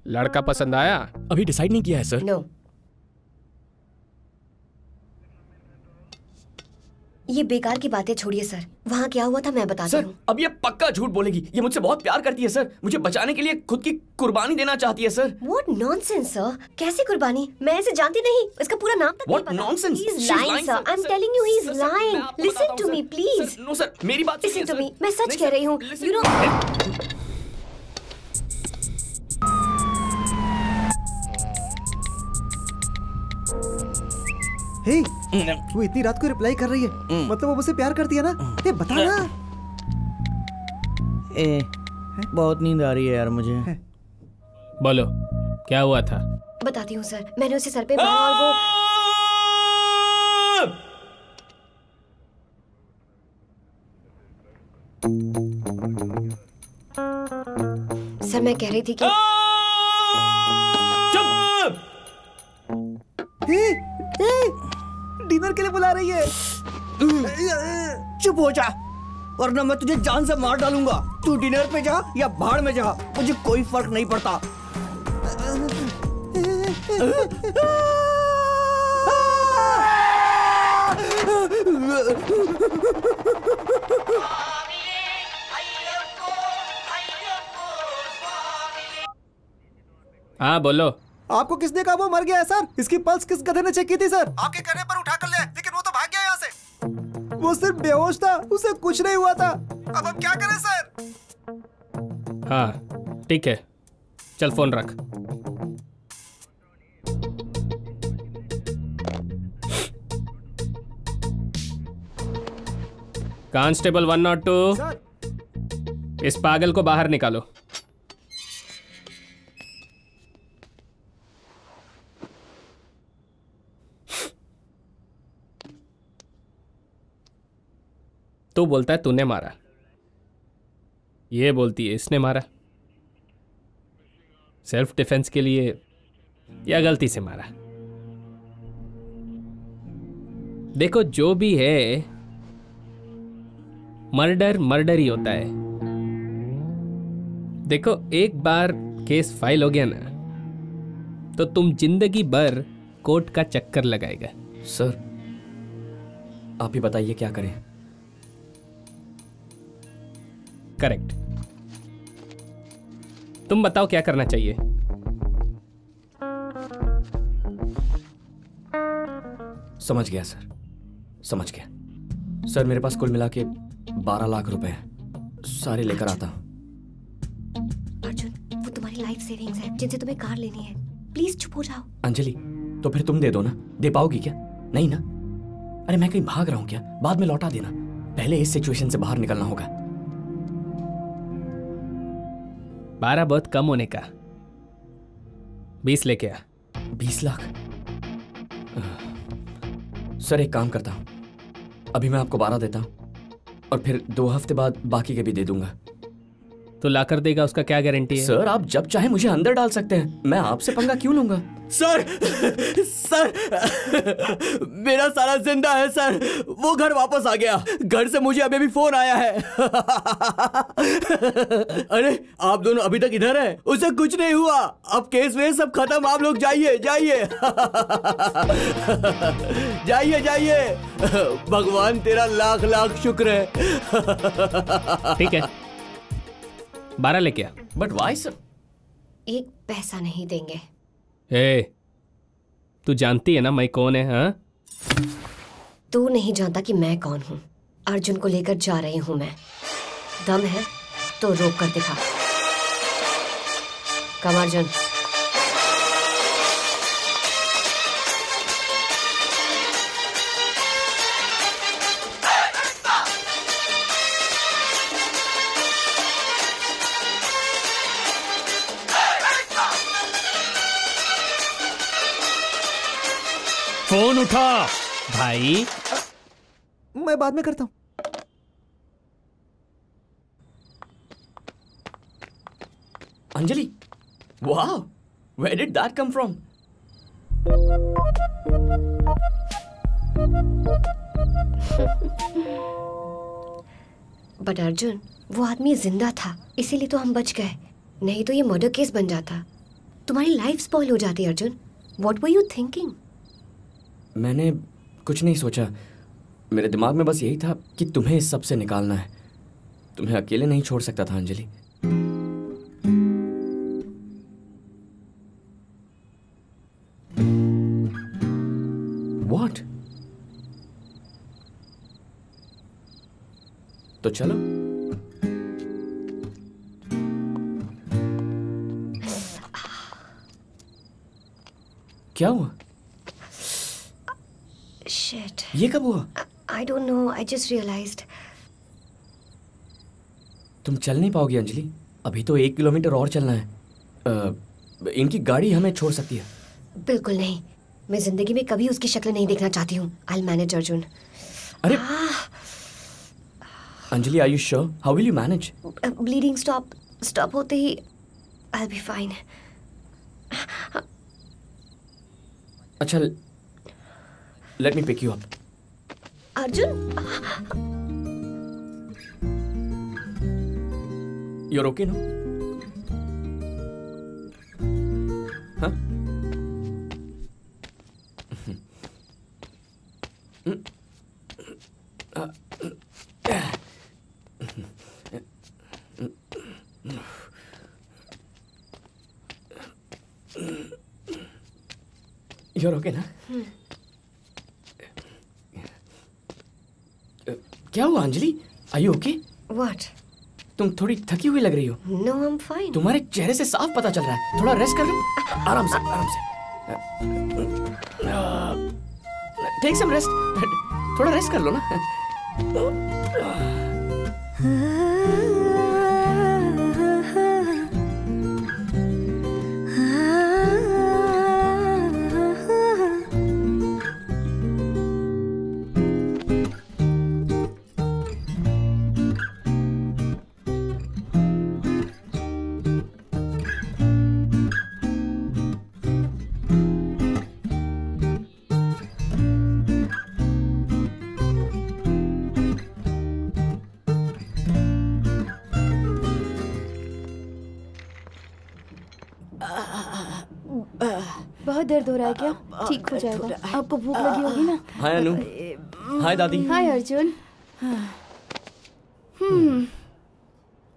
लड़का पसंद आया? अभी डिसाइड नहीं किया है सर। नो। ये बेकार की बातें छोड़िए सर। वहाँ क्या हुआ था मैं बताती सर, हूँ। अब ये पक्का झूठ बोलेगी। ये मुझसे बहुत प्यार करती है सर। मुझे बचाने के लिए खुद की कुर्बानी देना चाहती है सर। What nonsense, sir? कैसी कुर्बानी? मैं इसे जानती नहीं। इसका पूरा नाम तक What नहीं पता। nonsense? He's She's lying, lying, sir. sir. I'm Sir, telling you, he's sir, sir, lying. मैं आपको Listen बताता to हूँ, me, sir. please. Sir, no sir, मेरी बात Listen to सुनिए, me. sir. मैं सच नहीं, कह sir, रही हूँ। listen You to know. me. हे, वो इतनी रात को रिप्लाई कर रही है। मतलब वो मुझसे प्यार करती है ना? ये बता ना। बहुत नींद आ रही है यार मुझे। बोलो क्या हुआ था? बताती हूँ सर, मैंने उसे सर पे मारा और वो सर मैं कह रही थी कि डिनर के लिए बुला रही है। चुप हो जा वरना मैं तुझे जान से मार डालूंगा। तू डिनर पे जा या भाड़ में जा, मुझे कोई फर्क नहीं पड़ता। हाँ बोलो। आपको किसने कहा वो मर गया है सर? इसकी पल्स किस गधे ने चेक की थी सर? आपके कहने पर उठा कर ले, लेकिन वो तो भाग गया यहाँ से। वो सिर्फ बेहोश था, उसे कुछ नहीं हुआ था। अब हम क्या करें सर? हाँ ठीक है, चल फोन रख। कांस्टेबल 102, इस पागल को बाहर निकालो। तू बोलता है तूने मारा, ये बोलती है इसने मारा। सेल्फ डिफेंस के लिए या गलती से मारा? देखो जो भी है, मर्डर मर्डर ही होता है। देखो एक बार केस फाइल हो गया ना तो तुम जिंदगी भर कोर्ट का चक्कर लगाएगा। सर आप ही बताइए क्या करें। करेक्ट, तुम बताओ क्या करना चाहिए। समझ गया सर, समझ गया। सर मेरे पास कुल मिला के 12 लाख रुपए हैं, सारे लेकर आता हूं। अर्जुन वो तुम्हारी लाइफ सेविंग्स है जिनसे तुम्हें कार लेनी है, प्लीज चुप हो जाओ। अंजलि तो फिर तुम दे दो ना, दे पाओगी क्या? नहीं ना? अरे मैं कहीं भाग रहा हूं क्या? बाद में लौटा देना, पहले इस सिचुएशन से बाहर निकलना होगा। 12 बहुत कम होने का, 20 लेके आ। 20 लाख? सर एक काम करता हूं, अभी मैं आपको 12 देता हूं और फिर 2 हफ्ते बाद बाकी के भी दे दूंगा। तो लाकर देगा उसका क्या गारंटी है? सर आप जब चाहे मुझे अंदर डाल सकते हैं, मैं आपसे पंगा क्यों लूंगा? सर सर मेरा सारा जिंदा है सर, वो घर वापस आ गया। घर से मुझे अभी भी फोन आया है। अरे आप दोनों अभी तक इधर हैं? उसे कुछ नहीं हुआ, अब केस वेस सब खत्म, आप लोग जाइए जाइए। जाइए जाइए, भगवान तेरा लाख लाख शुक्र है। ठीक है 12 लेके आ। But why sir? एक पैसा नहीं देंगे। ए, तू जानती है ना मैं कौन है? हाँ तू नहीं जानता कि मैं कौन हूँ। अर्जुन को लेकर जा रही हूँ मैं, दम है तो रोक कर दिखा। कम अर्जुन। फोन उठा भाई। मैं बाद में करता हूं। अंजलि, वाह, where did that come from? But Arjun वो आदमी जिंदा था, इसीलिए तो हम बच गए, नहीं तो ये मर्डर केस बन जाता। तुम्हारी लाइफ स्पॉइल हो जाती Arjun. What were you thinking? मैंने कुछ नहीं सोचा, मेरे दिमाग में बस यही था कि तुम्हें इस सब से निकालना है। तुम्हें अकेले नहीं छोड़ सकता था अंजलि। What? तो चलो। क्या हुआ? Shit. ये कब हुआ? I don't know. I just realized. तुम चल नहीं पाओगी अंजलि, अभी तो 1 किलोमीटर और चलना है। इनकी गाड़ी हमें छोड़ सकती है। बिल्कुल नहीं, मैं जिंदगी में कभी उसकी शक्ल नहीं देखना चाहती हूँ। I will manage Arjun. अरे Anjali, are you sure? How will you manage? Bleeding stop होते ही आई विल बी फाइन। अच्छा, let me pick you up. Arjun, you're okay, no? Huh? You're okay, ना? क्या हुआ Anjali? Are you okay? What? तुम थोड़ी थकी हुई लग रही हो। No, I'm fine. तुम्हारे चेहरे से साफ पता चल रहा है। थोड़ा रेस्ट कर लो। आराम से, आराम से। Take some rest. थोड़ा रेस्ट कर लो ना। बहुत दर्द हो रहा है क्या? ठीक हो जाएगा। आपको भूख लगी होगी ना? हाय अनु। हाय दादी। हाय अर्जुन।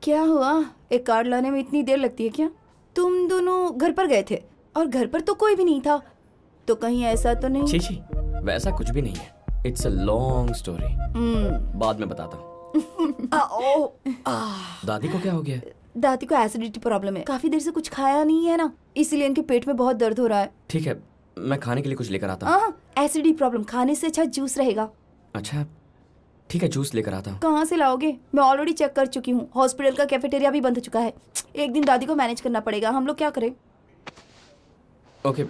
क्या हुआ? एक कार्ड लाने में इतनी देर लगती है क्या? तुम दोनों घर पर गए थे और घर पर तो कोई भी नहीं था, तो कहीं ऐसा तो नहीं? छी, वैसा कुछ भी नहीं है। इट्स अ लॉन्ग स्टोरी, बाद में बताता हूँ। दादी को क्या हो गया? दादी को एसिडिटी प्रॉब्लम है। काफी देर से कुछ खाया नहीं है ना, इसीलिए इनके पेट में बहुत दर्द हो रहा है। ठीक है, मैं खाने के लिए कुछ लेकर आता हूँ। एसिडिटी प्रॉब्लम, खाने से अच्छा जूस रहेगा। अच्छा ठीक है, जूस लेकर आता हूँ। कहाँ से लाओगे? मैं ऑलरेडी चेक कर चुकी हूँ, हॉस्पिटल का कैफेटेरिया भी बंद हो चुका है। एक दिन दादी को मैनेज करना पड़ेगा, हम लोग क्या करें? ओके,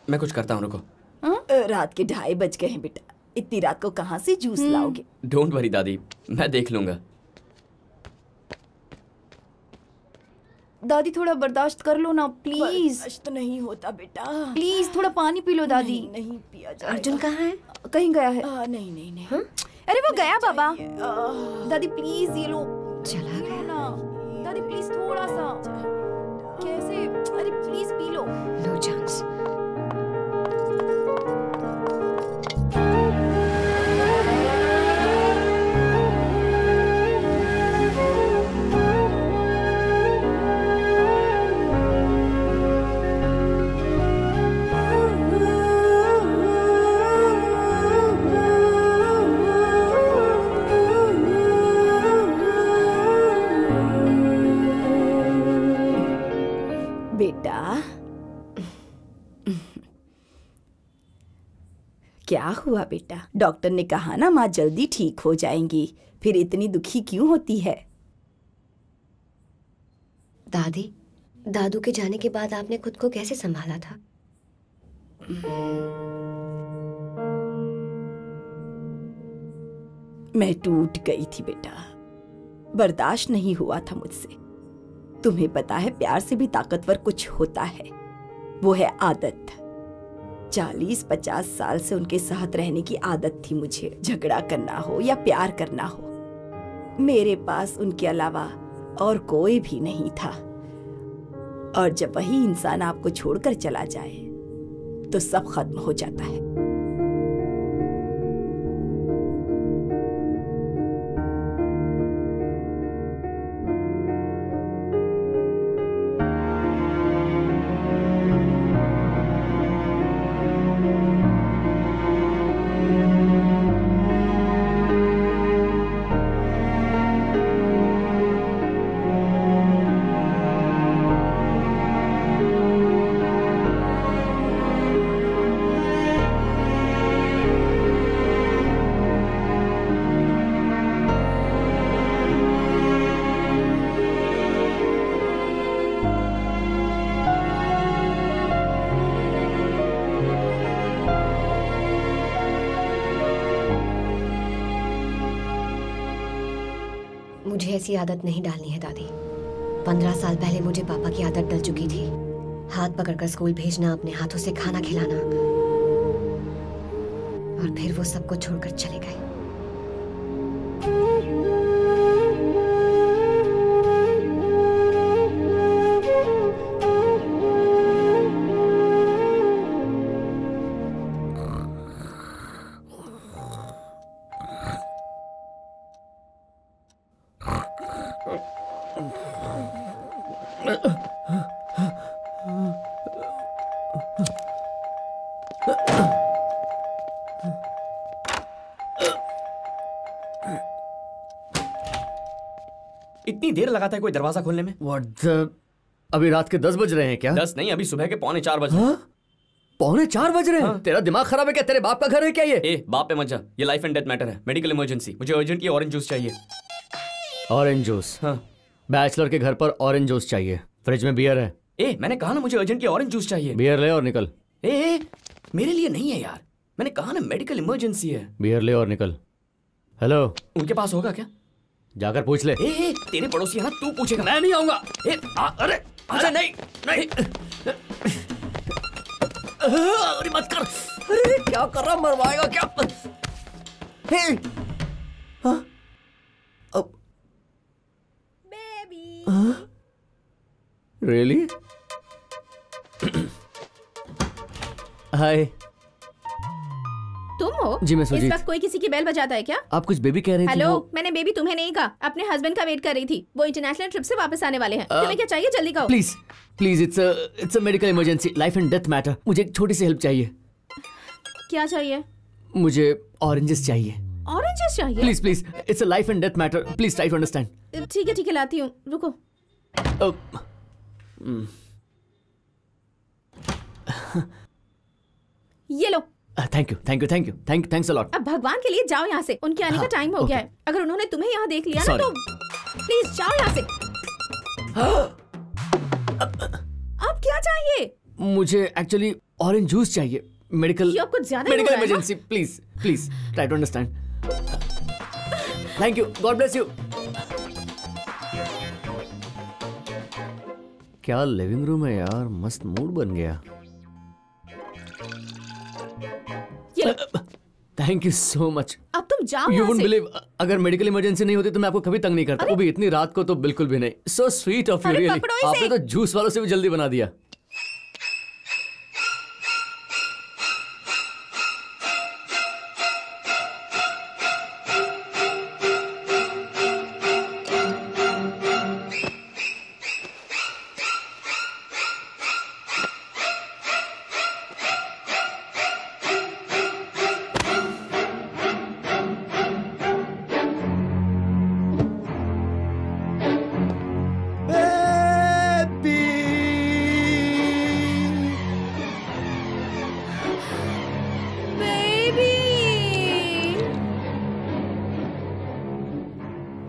मैं कुछ करता हूँ, रुको। रात के 2:30 बज गए हैं बेटा, इतनी रात को कहाँ से जूस लाओगे? डोंट वरी दादी, मैं देख लूंगा। दादी थोड़ा बर्दाश्त कर लो ना प्लीज। बर्दाश्त तो नहीं होता बेटा। प्लीज थोड़ा पानी पी लो दादी। नहीं पिया जाएगा। अर्जुन कहाँ है? कहीं गया है। नहीं। हाँ? अरे वो गया बाबा। दादी प्लीज ये लो। चला गया ना दादी, प्लीज थोड़ा सा। कैसे? अरे प्लीज पी लो। No chance. बेटा क्या हुआ बेटा? डॉक्टर ने कहा ना माँ जल्दी ठीक हो जाएंगी, फिर इतनी दुखी क्यों होती है? दादी, दादू के जाने के बाद आपने खुद को कैसे संभाला था? मैं टूट गई थी बेटा, बर्दाश्त नहीं हुआ था मुझसे। तुम्हें पता है प्यार से भी ताकतवर कुछ होता है, वो है आदत। 40-50 साल से उनके साथ रहने की आदत थी मुझे, झगड़ा करना हो या प्यार करना हो। मेरे पास उनके अलावा और कोई भी नहीं था, और जब वही इंसान आपको छोड़कर चला जाए तो सब खत्म हो जाता है। मुझे ऐसी आदत नहीं डालनी है दादी। 15 साल पहले मुझे पापा की आदत डल चुकी थी। हाथ पकड़कर स्कूल भेजना, अपने हाथों से खाना खिलाना, और फिर वो सबको छोड़कर चले गए। इतनी देर लगाता है कोई दरवाजा खोलने में? अभी रात के 10 बज रहे हैं क्या? 10 नहीं, अभी सुबह के 3:45 बज रहे हैं। 3:45 बज रहे हैं? तेरा दिमाग खराब है क्या? तेरे बाप का घर है क्या ये? ए, बाप पे मत जा, ये लाइफ एंड डेथ मैटर है, मेडिकल इमरजेंसी। मुझे अर्जेंट ये ऑरेंज जूस चाहिए। Orange juice? हाँ। बैचलर के घर पर ऑरेंज जूस चाहिए। फ्रिज में बियर है? ए, मैंने कहा ना मुझे अर्जेंट ऑरेंज जूस चाहिए। बियर ले और निकल। ए, मेरे लिए नहीं है यार, मैंने कहा ना मेडिकल इमरजेंसी है। बियर ले और निकल। हेलो, उनके पास होगा क्या? जाकर पूछ ले। ए, तेरे पड़ोसी है ना, तू पूछेगा। मैं नहीं आऊंगा। अरे अच्छा, नहीं नहीं, अरे मत कर। अरे क्या कर रहा, मरवाएगा क्या? हे, बेबी। रियली? हाय। तुम हो? जी मैं इस सुजीत। वक्त कोई किसी की बेल बजाता है क्या? आप कुछ बेबी कह रही थी? हेलो, मैंने बेबी तुम्हें नहीं कहा, अपने हस्बैंड का वेट कर रही थी। वो इंटरनेशनल ट्रिप से वापस आने वाले हैं। तुम्हें क्या चाहिए, जल्दी कहो। Please please, it's a medical emergency, life and death matter. मुझे एक छोटी सी हेल्प चाहिए। क्या चाहिए? मुझे ऑरेंजेस चाहिए। ऑरेंजेस चाहिए? Please please, it's a life and death matter, please try to understand. ठीक है लाती हूँ, रुको। ये लो। Thank you, thanks a lot. अब भगवान के लिए जाओ यहाँ से, उनके आने का टाइम हो गया है। अगर उन्होंने तुम्हें यहाँ देख लिया ना तो प्लीज जाओ यहाँ से। अब क्या चाहिए? मुझे एक्चुअली ऑरेंज जूस चाहिए। Medical emergency, please please try to understand. Thank you, God bless you. क्या लिविंग रूम है यार, मस्त मूड बन गया। Thank you so much. अब तुम जाओ। यू वुडंट बिलीव, अगर मेडिकल इमरजेंसी नहीं होती तो मैं आपको कभी तंग नहीं करता, वो भी इतनी रात को तो बिल्कुल भी नहीं। So sweet of you really. आपने तो जूस वालों से भी जल्दी बना दिया।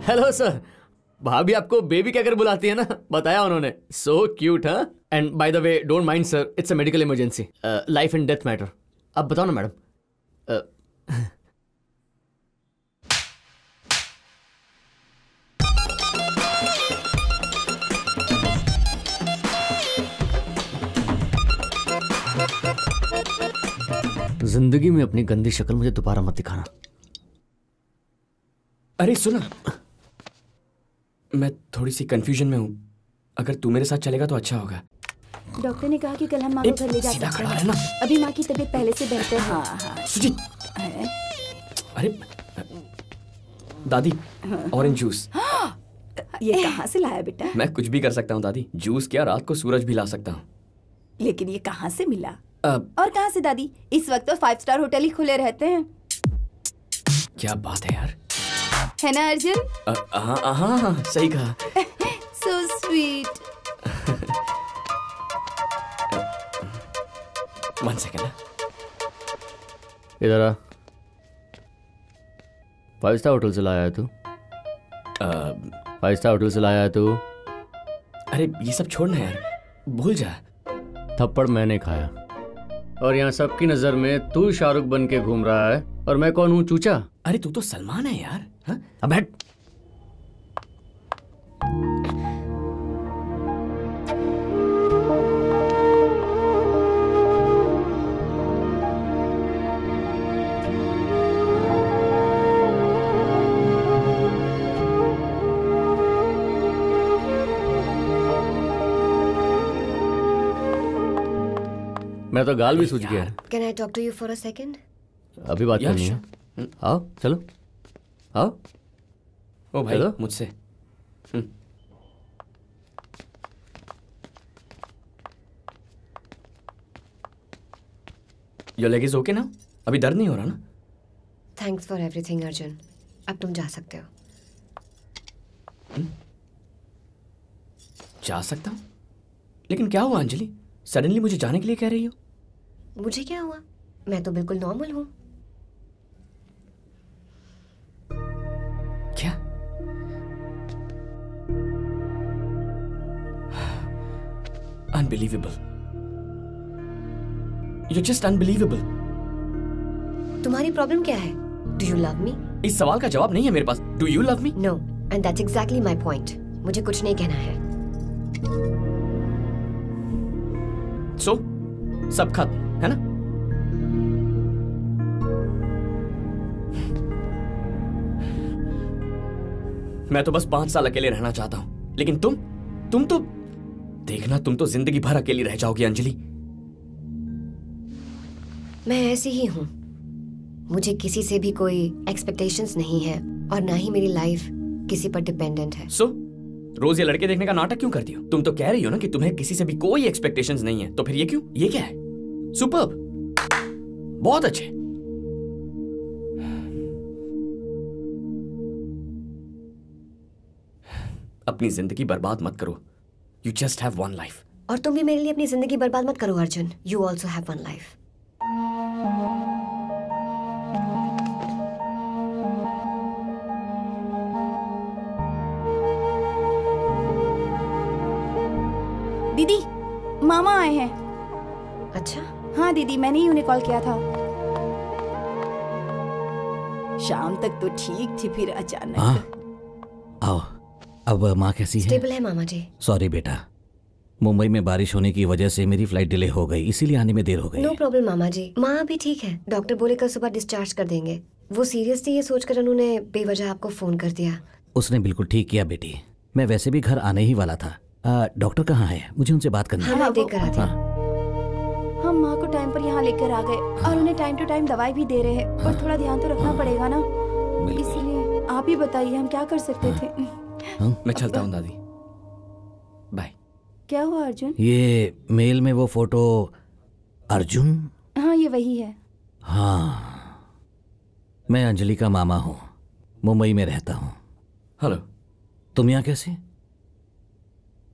हेलो सर, भाभी आपको बेबी कहकर बुलाती है ना, बताया उन्होंने। So cute. हाँ, and by the way don't mind sir, it's a medical emergency, life and death matter. अब बताओ ना मैडम। जिंदगी में अपनी गंदी शक्ल मुझे दोबारा मत दिखाना। अरे सुना, मैं थोड़ी सी कंफ्यूजन में हूँ। अगर तू मेरे साथ चलेगा तो अच्छा होगा। डॉक्टर ने कहा कि कल हम माँ को घर ले जा सकते हैं। अभी माँ की तबीयत पहले से बेहतर है। हाँ। सुजीत, अरे दादी, ऑरेंज जूस। ये कहाँ से लाया बेटा? मैं कुछ भी कर सकता हूँ दादी, जूस क्या रात को सूरज भी ला सकता हूँ। लेकिन ये कहाँ से मिला? और कहाँ से दादी? इस वक्त तो 5 स्टार होटल ही खुले रहते हैं। क्या बात है यार, है ना अर्जुन? हाँ, सही कहा। So sweet. 1 सेकंड। इधर आ। 5 स्टार होटल से लाया है तू? 5 स्टार होटल से लाया है तू? अरे ये सब छोड़ना यार, भूल जा। थप्पड़ मैंने खाया और यहाँ सबकी नजर में तू शाहरुख बन के घूम रहा है और मैं कौन हूँ, चूचा? अरे तू तो सलमान है यार। हाँ? अब बैठ। मैं तो गाल भी सूझ गया। Can I talk to you for a second? अभी बात करनी है। आओ चलो आओ। ओ भाई मुझसे। योर लेग इज ओके ना? अभी दर्द नहीं हो रहा ना? Thanks for everything, Arjun. अब तुम जा सकते हो। जा सकता हूँ? लेकिन क्या हुआ अंजलि? सडनली मुझे जाने के लिए कह रही हो? मुझे क्या हुआ? मैं तो बिल्कुल नॉर्मल हूँ। क्या? Unbelievable. You're just unbelievable. तुम्हारी प्रॉब्लम क्या है? Do you love me? इस सवाल का जवाब नहीं है मेरे पास। Do you love me? No, and that's exactly my point. मुझे कुछ नहीं कहना है। So, सब खत्म है ना? मैं तो बस 5 साल अकेले रहना चाहता हूं, लेकिन तुम तो देखना, तुम तो जिंदगी भर अकेली रह जाओगी अंजलि। मैं ऐसी ही हूँ। मुझे किसी से भी कोई एक्सपेक्टेशंस नहीं है और ना ही मेरी लाइफ किसी पर डिपेंडेंट है। So, रोज ये लड़के देखने का नाटक क्यों करती हो? तुम तो कह रही हो ना कि तुम्हें किसी से भी कोई एक्सपेक्टेशंस नहीं है, तो फिर ये क्यों? ये क्या है? सुपर्ब, बहुत अच्छे। अपनी जिंदगी बर्बाद मत करो। You just have one life. और तुम भी मेरे लिए अपनी जिंदगी बर्बाद मत करो Arjun. You also have one life. दीदी, मामा आए हैं। अच्छा? हाँ दीदी, मैंने ही उन्हें कॉल किया था। शाम तक तो ठीक थी, फिर अचानक। आओ। अब माँ कैसी है? स्टेबल है मामा जी। सॉरी बेटा, मुंबई में बारिश होने की वजह से मेरी फ्लाइट डिले हो गई, इसीलिए आने में देर हो गई। नो प्रॉब्लम मामा जी, माँ अभी ठीक है। डॉक्टर बोले कल सुबह डिस्चार्ज कर देंगे। वो सीरियस थी, ये सोचकर उन्होंने बेवजह आपको फोन कर दिया। उसने बिल्कुल ठीक किया बेटी, मैं वैसे भी घर आने ही वाला था। डॉक्टर कहाँ है? मुझे उनसे बात करनी है। हाँ, देख कर आती। हम माँ को टाइम पर यहाँ लेकर आ गए और उन्हें टाइम टू टाइम दवाई भी दे रहे हैं, पर थोड़ा ध्यान तो रखना पड़ेगा ना, इसलिए आप ही बताइए हम क्या कर सकते थे। मैं चलता हूँ दादी, बाय। क्या हुआ अर्जुन? ये मेल में वो फोटो अर्जुन? हाँ ये वही है। हाँ, मैं अंजलि का मामा हूँ, मुंबई में रहता हूँ। हेलो। तुम यहाँ कैसे?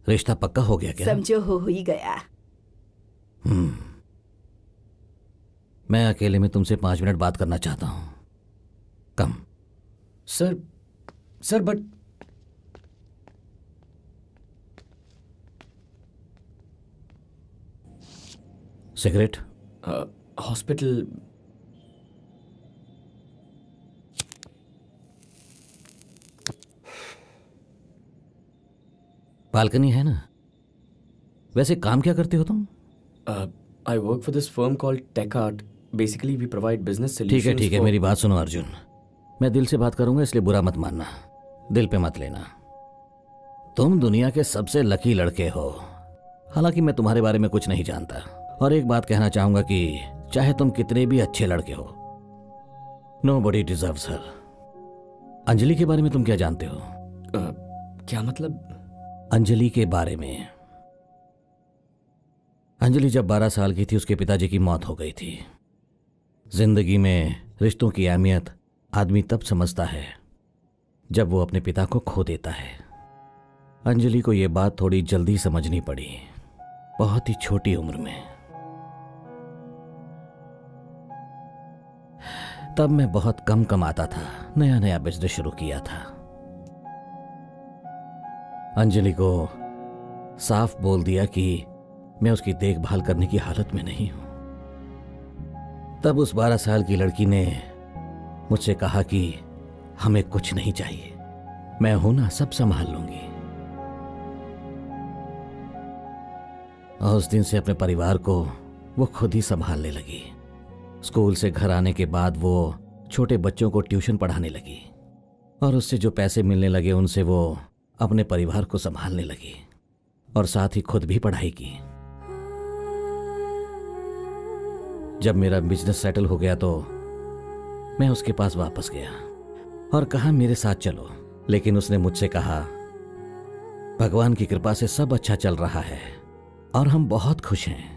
रिश्ता पक्का हो गया क्या? समझो हो ही गया। मैं अकेले में तुमसे 5 मिनट बात करना चाहता हूँ। Come. Sir but cigarette? Hospital. Balcony है ना? वैसे काम क्या करते हो तुम? I work for this firm called TechArt. Basically, we provide business solutions. ठीक है, मेरी बात सुनो अर्जुन। मैं दिल से बात करूंगा, इसलिए बुरा मत मानना, दिल पे मत लेना। तुम दुनिया के सबसे लकी लड़के हो। हालांकि मैं तुम्हारे बारे में कुछ नहीं जानता, और एक बात कहना चाहूंगा कि चाहे तुम कितने भी अच्छे लड़के हो, nobody deserves her। अंजलि के बारे में तुम क्या जानते हो? क्या मतलब? अंजलि के बारे में। अंजलि जब 12 साल की थी, उसके पिताजी की मौत हो गई थी। जिंदगी में रिश्तों की अहमियत आदमी तब समझता है जब वो अपने पिता को खो देता है। अंजलि को यह बात थोड़ी जल्दी समझनी पड़ी, बहुत ही छोटी उम्र में। तब मैं बहुत कम कमाता था, नया नया बिजनेस शुरू किया था। अंजलि को साफ बोल दिया कि मैं उसकी देखभाल करने की हालत में नहीं हूं। तब उस 12 साल की लड़की ने मुझसे कहा कि हमें कुछ नहीं चाहिए, मैं हूं ना, सब संभाल लूंगी। और उस दिन से अपने परिवार को वो खुद ही संभालने लगी। स्कूल से घर आने के बाद वो छोटे बच्चों को ट्यूशन पढ़ाने लगी और उससे जो पैसे मिलने लगे उनसे वो अपने परिवार को संभालने लगी और साथ ही खुद भी पढ़ाई की। जब मेरा बिजनेस सेटल हो गया तो मैं उसके पास वापस गया और कहा मेरे साथ चलो, लेकिन उसने मुझसे कहा भगवान की कृपा से सब अच्छा चल रहा है और हम बहुत खुश हैं।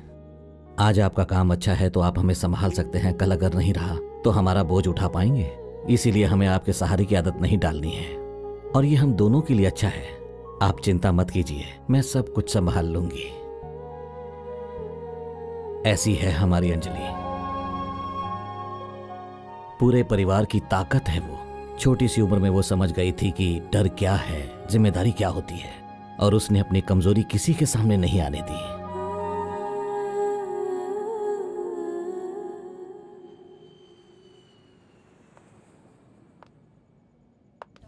आज आपका काम अच्छा है तो आप हमें संभाल सकते हैं, कल अगर नहीं रहा तो हमारा बोझ उठा पाएंगे, इसीलिए हमें आपके सहारे की आदत नहीं डालनी है और ये हम दोनों के लिए अच्छा है। आप चिंता मत कीजिए, मैं सब कुछ संभाल लूंगी। ऐसी है हमारी अंजलि, पूरे परिवार की ताकत है वो। छोटी सी उम्र में वो समझ गई थी कि डर क्या है, जिम्मेदारी क्या होती है, और उसने अपनी कमजोरी किसी के सामने नहीं आने दी।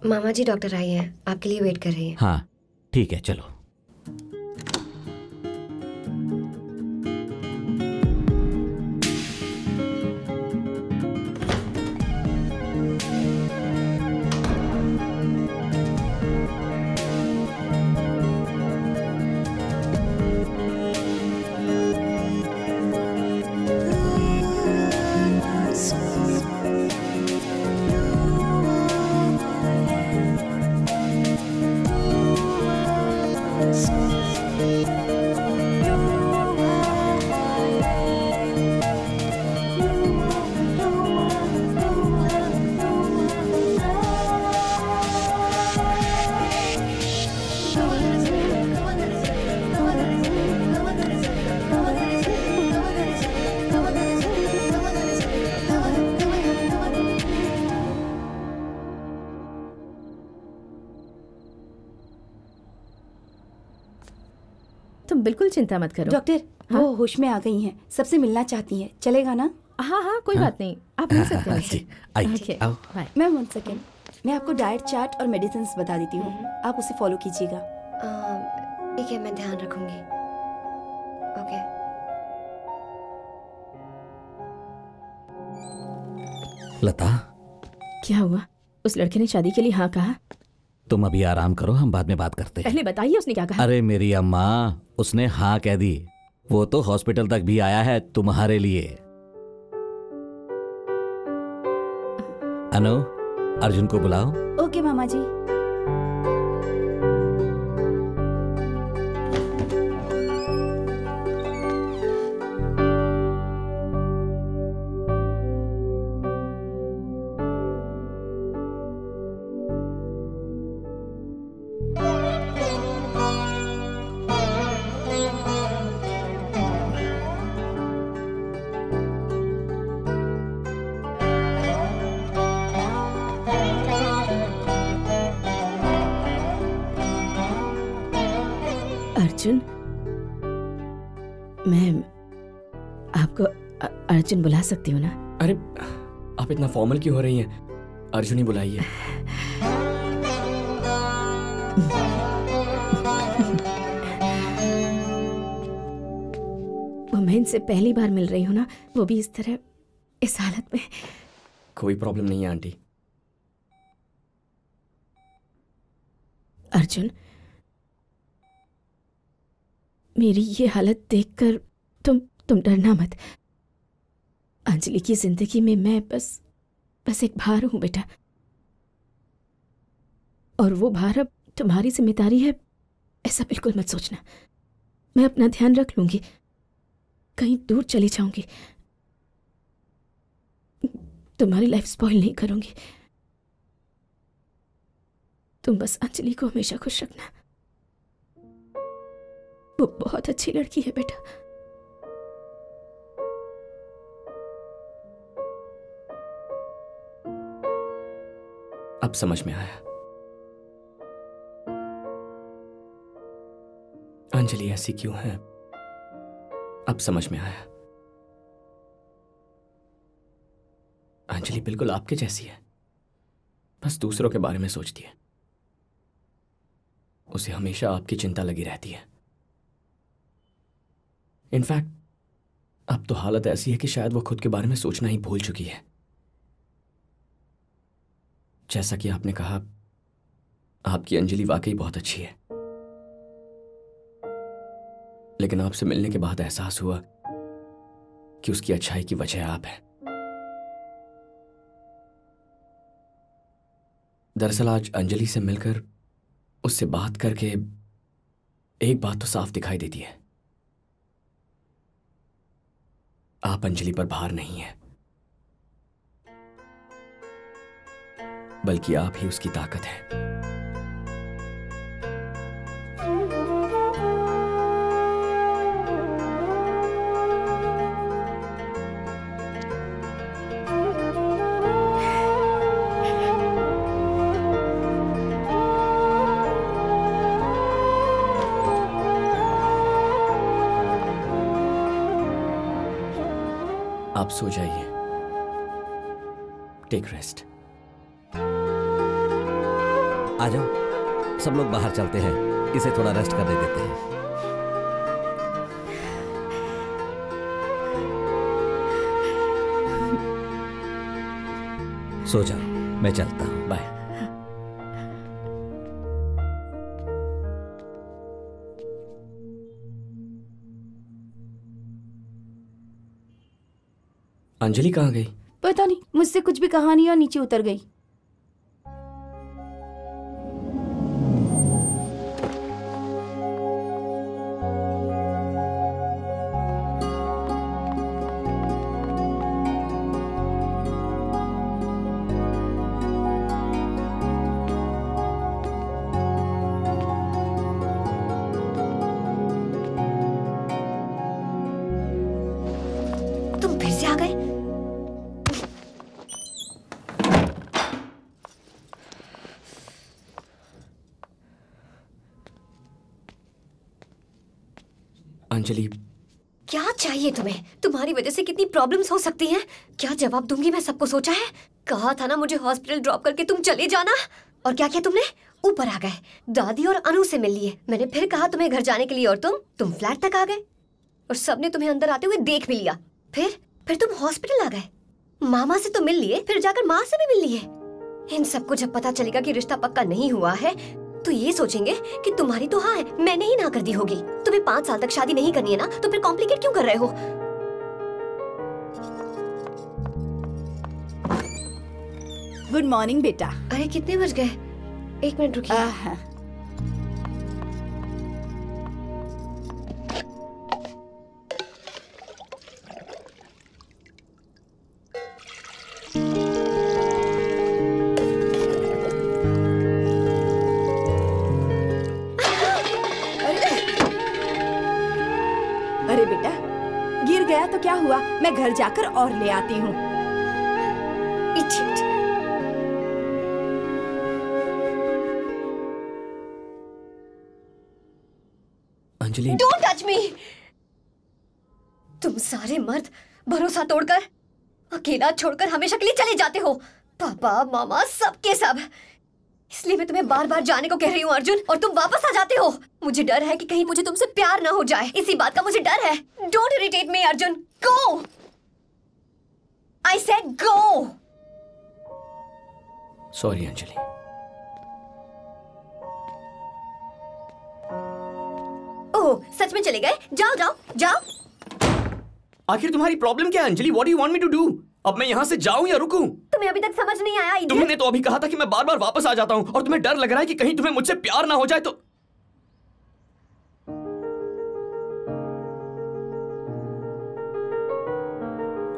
मामा जी डॉक्टर आई हैं, आपके लिए वेट कर रही हैं। हाँ ठीक है, चलो। तुम बिल्कुल चिंता मत करो। डॉक्टर वो होश में आ गई हैं, सबसे मिलना चाहती हैं, चलेगा ना? हाँ हाँ कोई बात नहीं, आप मिल सकते हैं। आइए, आओ। मैम 1 सेकेंड, मैं आपको डाइट चार्ट और मेडिसिन बता देती हूँ, आप उसे फॉलो कीजिएगा। ठीक है, मैं ध्यान रखूंगी। ओके। लता, क्या हुआ? उस लड़के ने शादी के लिए हाँ कहा? तुम अभी आराम करो, हम बाद में बात करते हैं। पहले बताइए उसने क्या कहा? अरे मेरी अम्मा, उसने हाँ कह दी। वो तो हॉस्पिटल तक भी आया है तुम्हारे लिए। अनु, अर्जुन को बुलाओ। ओके मामा जी। अर्जुन, मैं आपको अर्जुन बुला सकती हूँ ना? अरे आप इतना फॉर्मल क्यों हो रही हैं? अर्जुन ही बुलाइए। वो मैं इनसे पहली बार मिल रही हूँ ना, वो भी इस तरह, इस हालत में। कोई प्रॉब्लम नहीं है आंटी। अर्जुन, मेरी ये हालत देखकर तुम डरना मत। अंजलि की जिंदगी में मैं बस एक भार हूं बेटा, और वो भार अब तुम्हारी जिम्मेदारी है, ऐसा बिल्कुल मत सोचना। मैं अपना ध्यान रख लूंगी, कहीं दूर चली जाऊंगी, तुम्हारी लाइफ स्पॉइल नहीं करूंगी। तुम बस अंजलि को हमेशा खुश रखना, वो बहुत अच्छी लड़की है बेटा। अब समझ में आया, अंजलि ऐसी क्यों है। अब समझ में आया, अंजलि बिल्कुल आपके जैसी है, बस दूसरों के बारे में सोचती है। उसे हमेशा आपकी चिंता लगी रहती है। इनफैक्ट अब तो हालत ऐसी है कि शायद वो खुद के बारे में सोचना ही भूल चुकी है। जैसा कि आपने कहा, आपकी अंजलि वाकई बहुत अच्छी है, लेकिन आपसे मिलने के बाद एहसास हुआ कि उसकी अच्छाई की वजह आप हैं। दरअसल आज अंजलि से मिलकर, उससे बात करके एक बात तो साफ दिखाई देती है, आप अंजलि पर भार नहीं हैं, बल्कि आप ही उसकी ताकत हैं। आप सो जाइए, टेक रेस्ट। आ जाओ, सब लोग बाहर चलते हैं, इसे थोड़ा रेस्ट करने देते हैं। सो जाओ, मैं चलता हूं। बाय। अंजलि कहाँ गई? पता नहीं, मुझसे कुछ भी कहा नहीं और नीचे उतर गई। तुम फिर से आ गए? अंजलि, क्या चाहिए तुम्हें? तुम्हारी वजह से कितनी प्रॉब्लम्स हो सकती हैं। क्या जवाब दूंगी मैं सबको सोचा है? कहा था ना मुझे हॉस्पिटल ड्रॉप करके तुम चले जाना। और क्या किया तुमने? ऊपर आ गए, दादी और अनु से मिल लिए। मैंने फिर कहा तुम्हें घर जाने के लिए और तुम फ्लैट तक आ गए और सबने तुम्हें अंदर आते हुए देख भी लिया। फिर तुम हॉस्पिटल आ गए, मामा से तो मिल लिए, फिर जाकर माँ से भी मिल लिए। इन सबको जब पता चलेगा कि रिश्ता पक्का नहीं हुआ है तो ये सोचेंगे कि तुम्हारी तो हाँ है, मैंने ही ना कर दी होगी। तुम्हें 5 साल तक शादी नहीं करनी है ना, तो फिर कॉम्प्लिकेट क्यों कर रहे हो? गुड मॉर्निंग बेटा। अरे कितने बज गए? 1 मिनट रुकिए। अरे बेटा, गिर गया तो क्या हुआ, मैं घर जाकर और ले आती हूँ। Anjali, don't touch me. तुम सारे मर्द भरोसा तोड़कर, अकेला छोड़कर हमेशा के लिए चले जाते हो। पापा मामा सबके सब। इसलिए मैं तुम्हें बार बार जाने को कह रही हूँ अर्जुन, और तुम वापस आ जाते हो। मुझे डर है कि कहीं मुझे तुमसे प्यार ना हो जाए, इसी बात का मुझे डर है। Don't irritate me Arjun, go. I said go. Sorry Anjali. Oh, सच में चले गए? जाओ जाओ जाओ। आखिर तुम्हारी प्रॉब्लम क्या है Anjali? What do you want me to do? अब मैं यहाँ से जाऊं या रुकूं? तुम्हें अभी तक समझ नहीं आया? तुमने तो अभी कहा था कि मैं बार बार वापस आ जाता हूँ, और तुम्हें डर लग रहा है कि कहीं तुम्हें मुझसे प्यार ना हो जाए तो।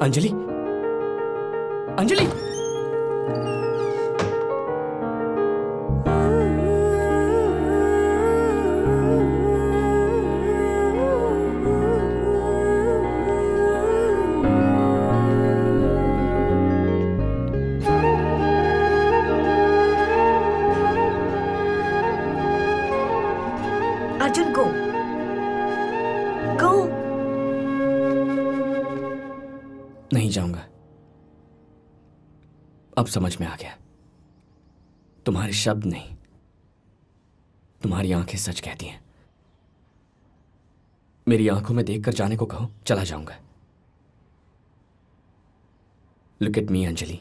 अंजलि, अंजलि, अर्जुन गो गो। नहीं जाऊंगा। अब समझ में आ गया, तुम्हारे शब्द नहीं, तुम्हारी आंखें सच कहती हैं। मेरी आंखों में देखकर जाने को कहो, चला जाऊंगा। Look at me Anjali.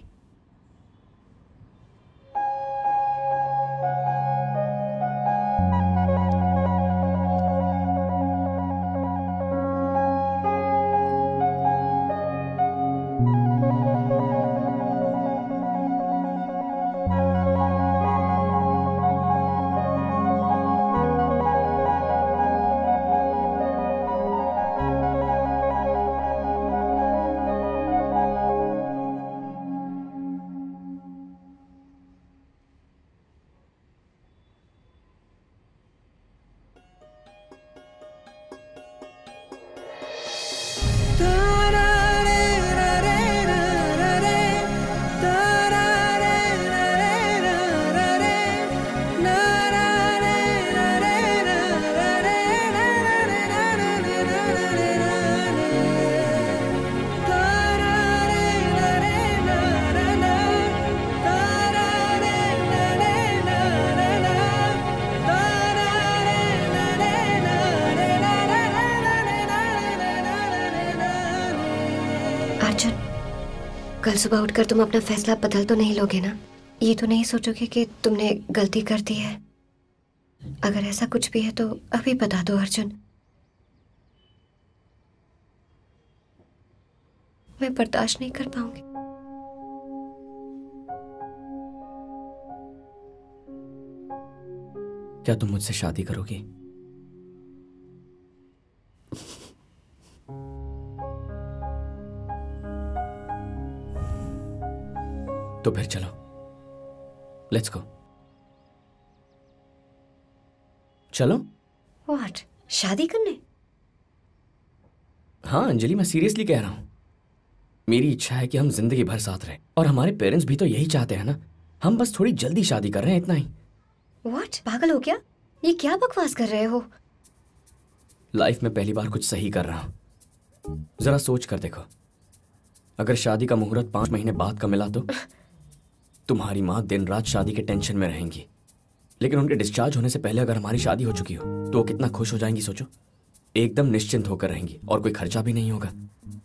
कल सुबह उठकर तुम अपना फैसला बदल तो नहीं लोगे ना? ये तो नहीं सोचोगे कि तुमने गलती कर दी है? अगर ऐसा कुछ भी है तो अभी बता दो अर्जुन। मैं बर्दाश्त नहीं कर पाऊंगी। क्या तुम मुझसे शादी करोगी? तो फिर चलो, लेट्स गो। चलो। व्हाट? शादी करने? हाँ अंजलि, मैं सीरियसली कह रहा हूं। मेरी इच्छा है कि हम जिंदगी भर साथ रहें, और हमारे पेरेंट्स भी तो यही चाहते हैं ना। हम बस थोड़ी जल्दी शादी कर रहे हैं, इतना ही। व्हाट? पागल हो क्या? ये क्या बकवास कर रहे हो? लाइफ में पहली बार कुछ सही कर रहा हूं। जरा सोच कर देखो, अगर शादी का मुहूर्त 5 महीने बाद का मिला तो तुम्हारी माँ दिन रात शादी के टेंशन में रहेंगी, लेकिन उनके डिस्चार्ज होने से पहले अगर हमारी शादी हो चुकी हो तो वो कितना खुश हो जाएंगी सोचो। एकदम निश्चिंत होकर रहेंगी और कोई खर्चा भी नहीं होगा।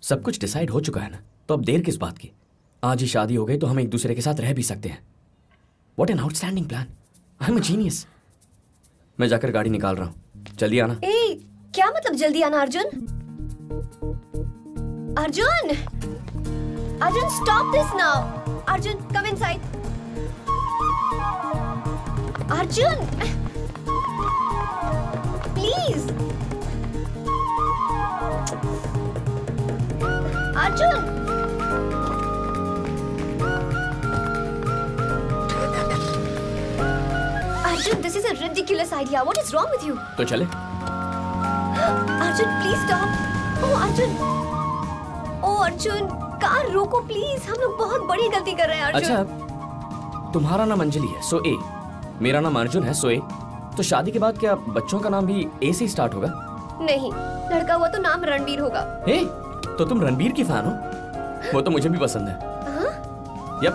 सब कुछ डिसाइड हो चुका है ना, तो अब देर किस बात की? आज ही शादी हो गई तो हम एक दूसरे के साथ रह भी सकते हैं। What an outstanding plan. I am a genius. मैं जाकर गाड़ी निकाल रहा हूँ, जल्दी आना। ए, क्या मतलब जल्दी आना Arjun? Arjun! Arjun, stop this now! Arjun, come inside. Arjun! Please! Arjun! Arjun, this is a ridiculous idea. What is wrong with you? तो चले। Arjun, please stop. Oh, Arjun! Oh, Arjun! Car रोको प्लीज, हम लोग बहुत बड़ी गलती कर रहे हैं अर्जुन। अच्छा, तुम्हारा नाम अंजलि है, सो ए। मेरा नाम अर्जुन है, सो ए। तो शादी के बाद क्या बच्चों का नाम भी ए से स्टार्ट होगा? नहीं, लड़का हुआ तो नाम रणबीर होगा। ए, तो तुम रणबीर की फैन हो? वो तो मुझे भी पसंद है। हाँ? यप।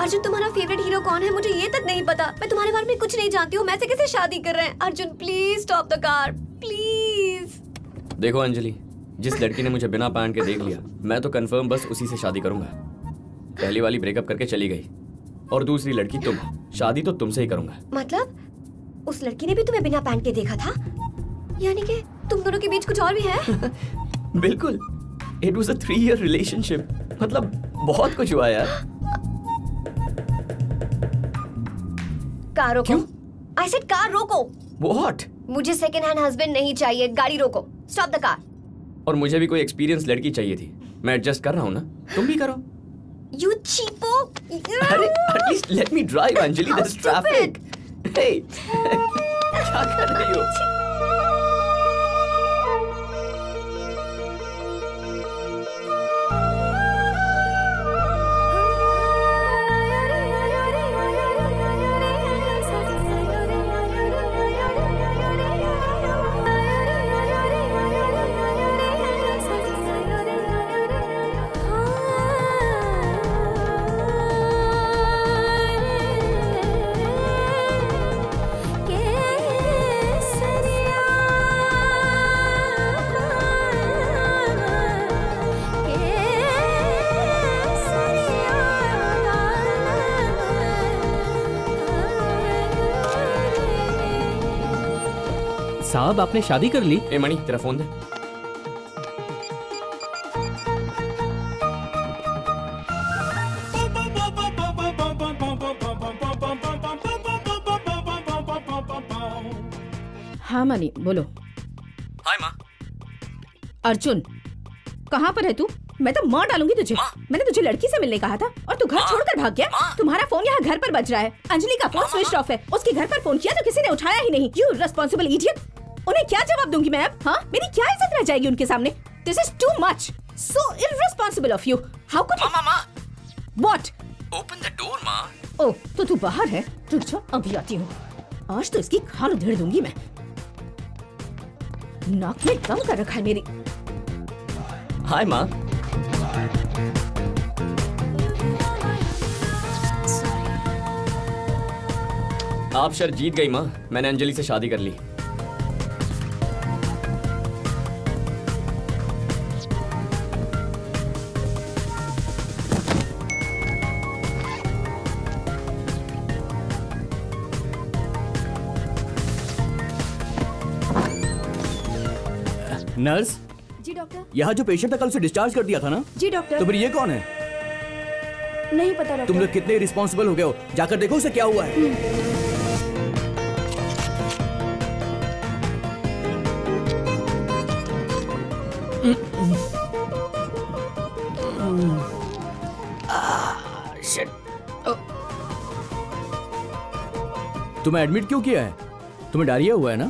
अर्जुन, तुम्हारा फेवरेट हीरो कौन है? मुझे ये तक नहीं पता। मैं तुम्हारे बारे में कुछ नहीं जानती हूँ। मैं से कैसे शादी कर रहे हैं? Arjun please stop the car, please. देखो अंजलि, जिस लड़की ने मुझे बिना पैंट के देख लिया, मैं तो कंफर्म बस उसी से शादी करूंगा। पहली वाली ब्रेकअप करके चली गई, और दूसरी लड़की तुम। शादी तो तुमसे ही करूंगा। मतलब उस लड़की ने भी तुम्हें बिना पैंट के देखा था? यानी कि तुम दोनों के बीच कुछ और भी है? बिल्कुल, it was a 3-year relationship. मतलब बहुत कुछ हुआ यार। कार रोको। आई सेड कार रोको। व्हाट? मुझे सेकंड हैंड हस्बैंड नहीं चाहिए, गाड़ी रोको। Stop the car. और मुझे भी कोई एक्सपीरियंस लड़की चाहिए थी। मैं एडजस्ट कर रहा हूँ ना, तुम भी करो। You cheapo! अरे at least let me drive, Anjali, there's traffic. Hey, क्या कर रही हो? के साहब आपने शादी कर ली? ए मणि, तेरा फोन दे। हाँ मनी, बोलो। हाय माँ। अर्जुन, कहाँ पर है तू? मैं तो मार डालूंगी तुझे। मैंने तुझे लड़की से मिलने कहा था और तू घर छोड़कर भाग गया। तुम्हारा फोन यहाँ घर पर बज रहा है। अंजलि का फोन स्विच ऑफ है। उसके घर पर फोन किया तो किसी ने उठाया ही नहीं। You responsible idiot. उन्हें क्या जवाब दूंगी मैं अब? हाँ, मेरी क्या इज्जत रह जाएगी उनके सामने? This is too much, so irresponsible of you. How could you? Mama, what? Open the door माँ। ओह, तो तू बाहर है? रुक जा, अभी आती हूँ। आज तो इसकी खाल उधेड़ दूंगी मैं। नाक में दम कर रखा है मेरी। हाय माँ। आप शर्त जीत गई माँ। मैंने अंजलि से शादी कर ली। नर्स, जी डॉक्टर। यहाँ जो पेशेंट था कल उसे डिस्चार्ज कर दिया था ना? जी डॉक्टर। तो फिर ये कौन है? नहीं पता डॉक्टर। तुम लोग कितने रिस्पॉन्सिबल हो गए हो? जाकर देखो उसे क्या हुआ है। तुम्हें एडमिट क्यों किया है? तुम्हें डायरिया हुआ है ना?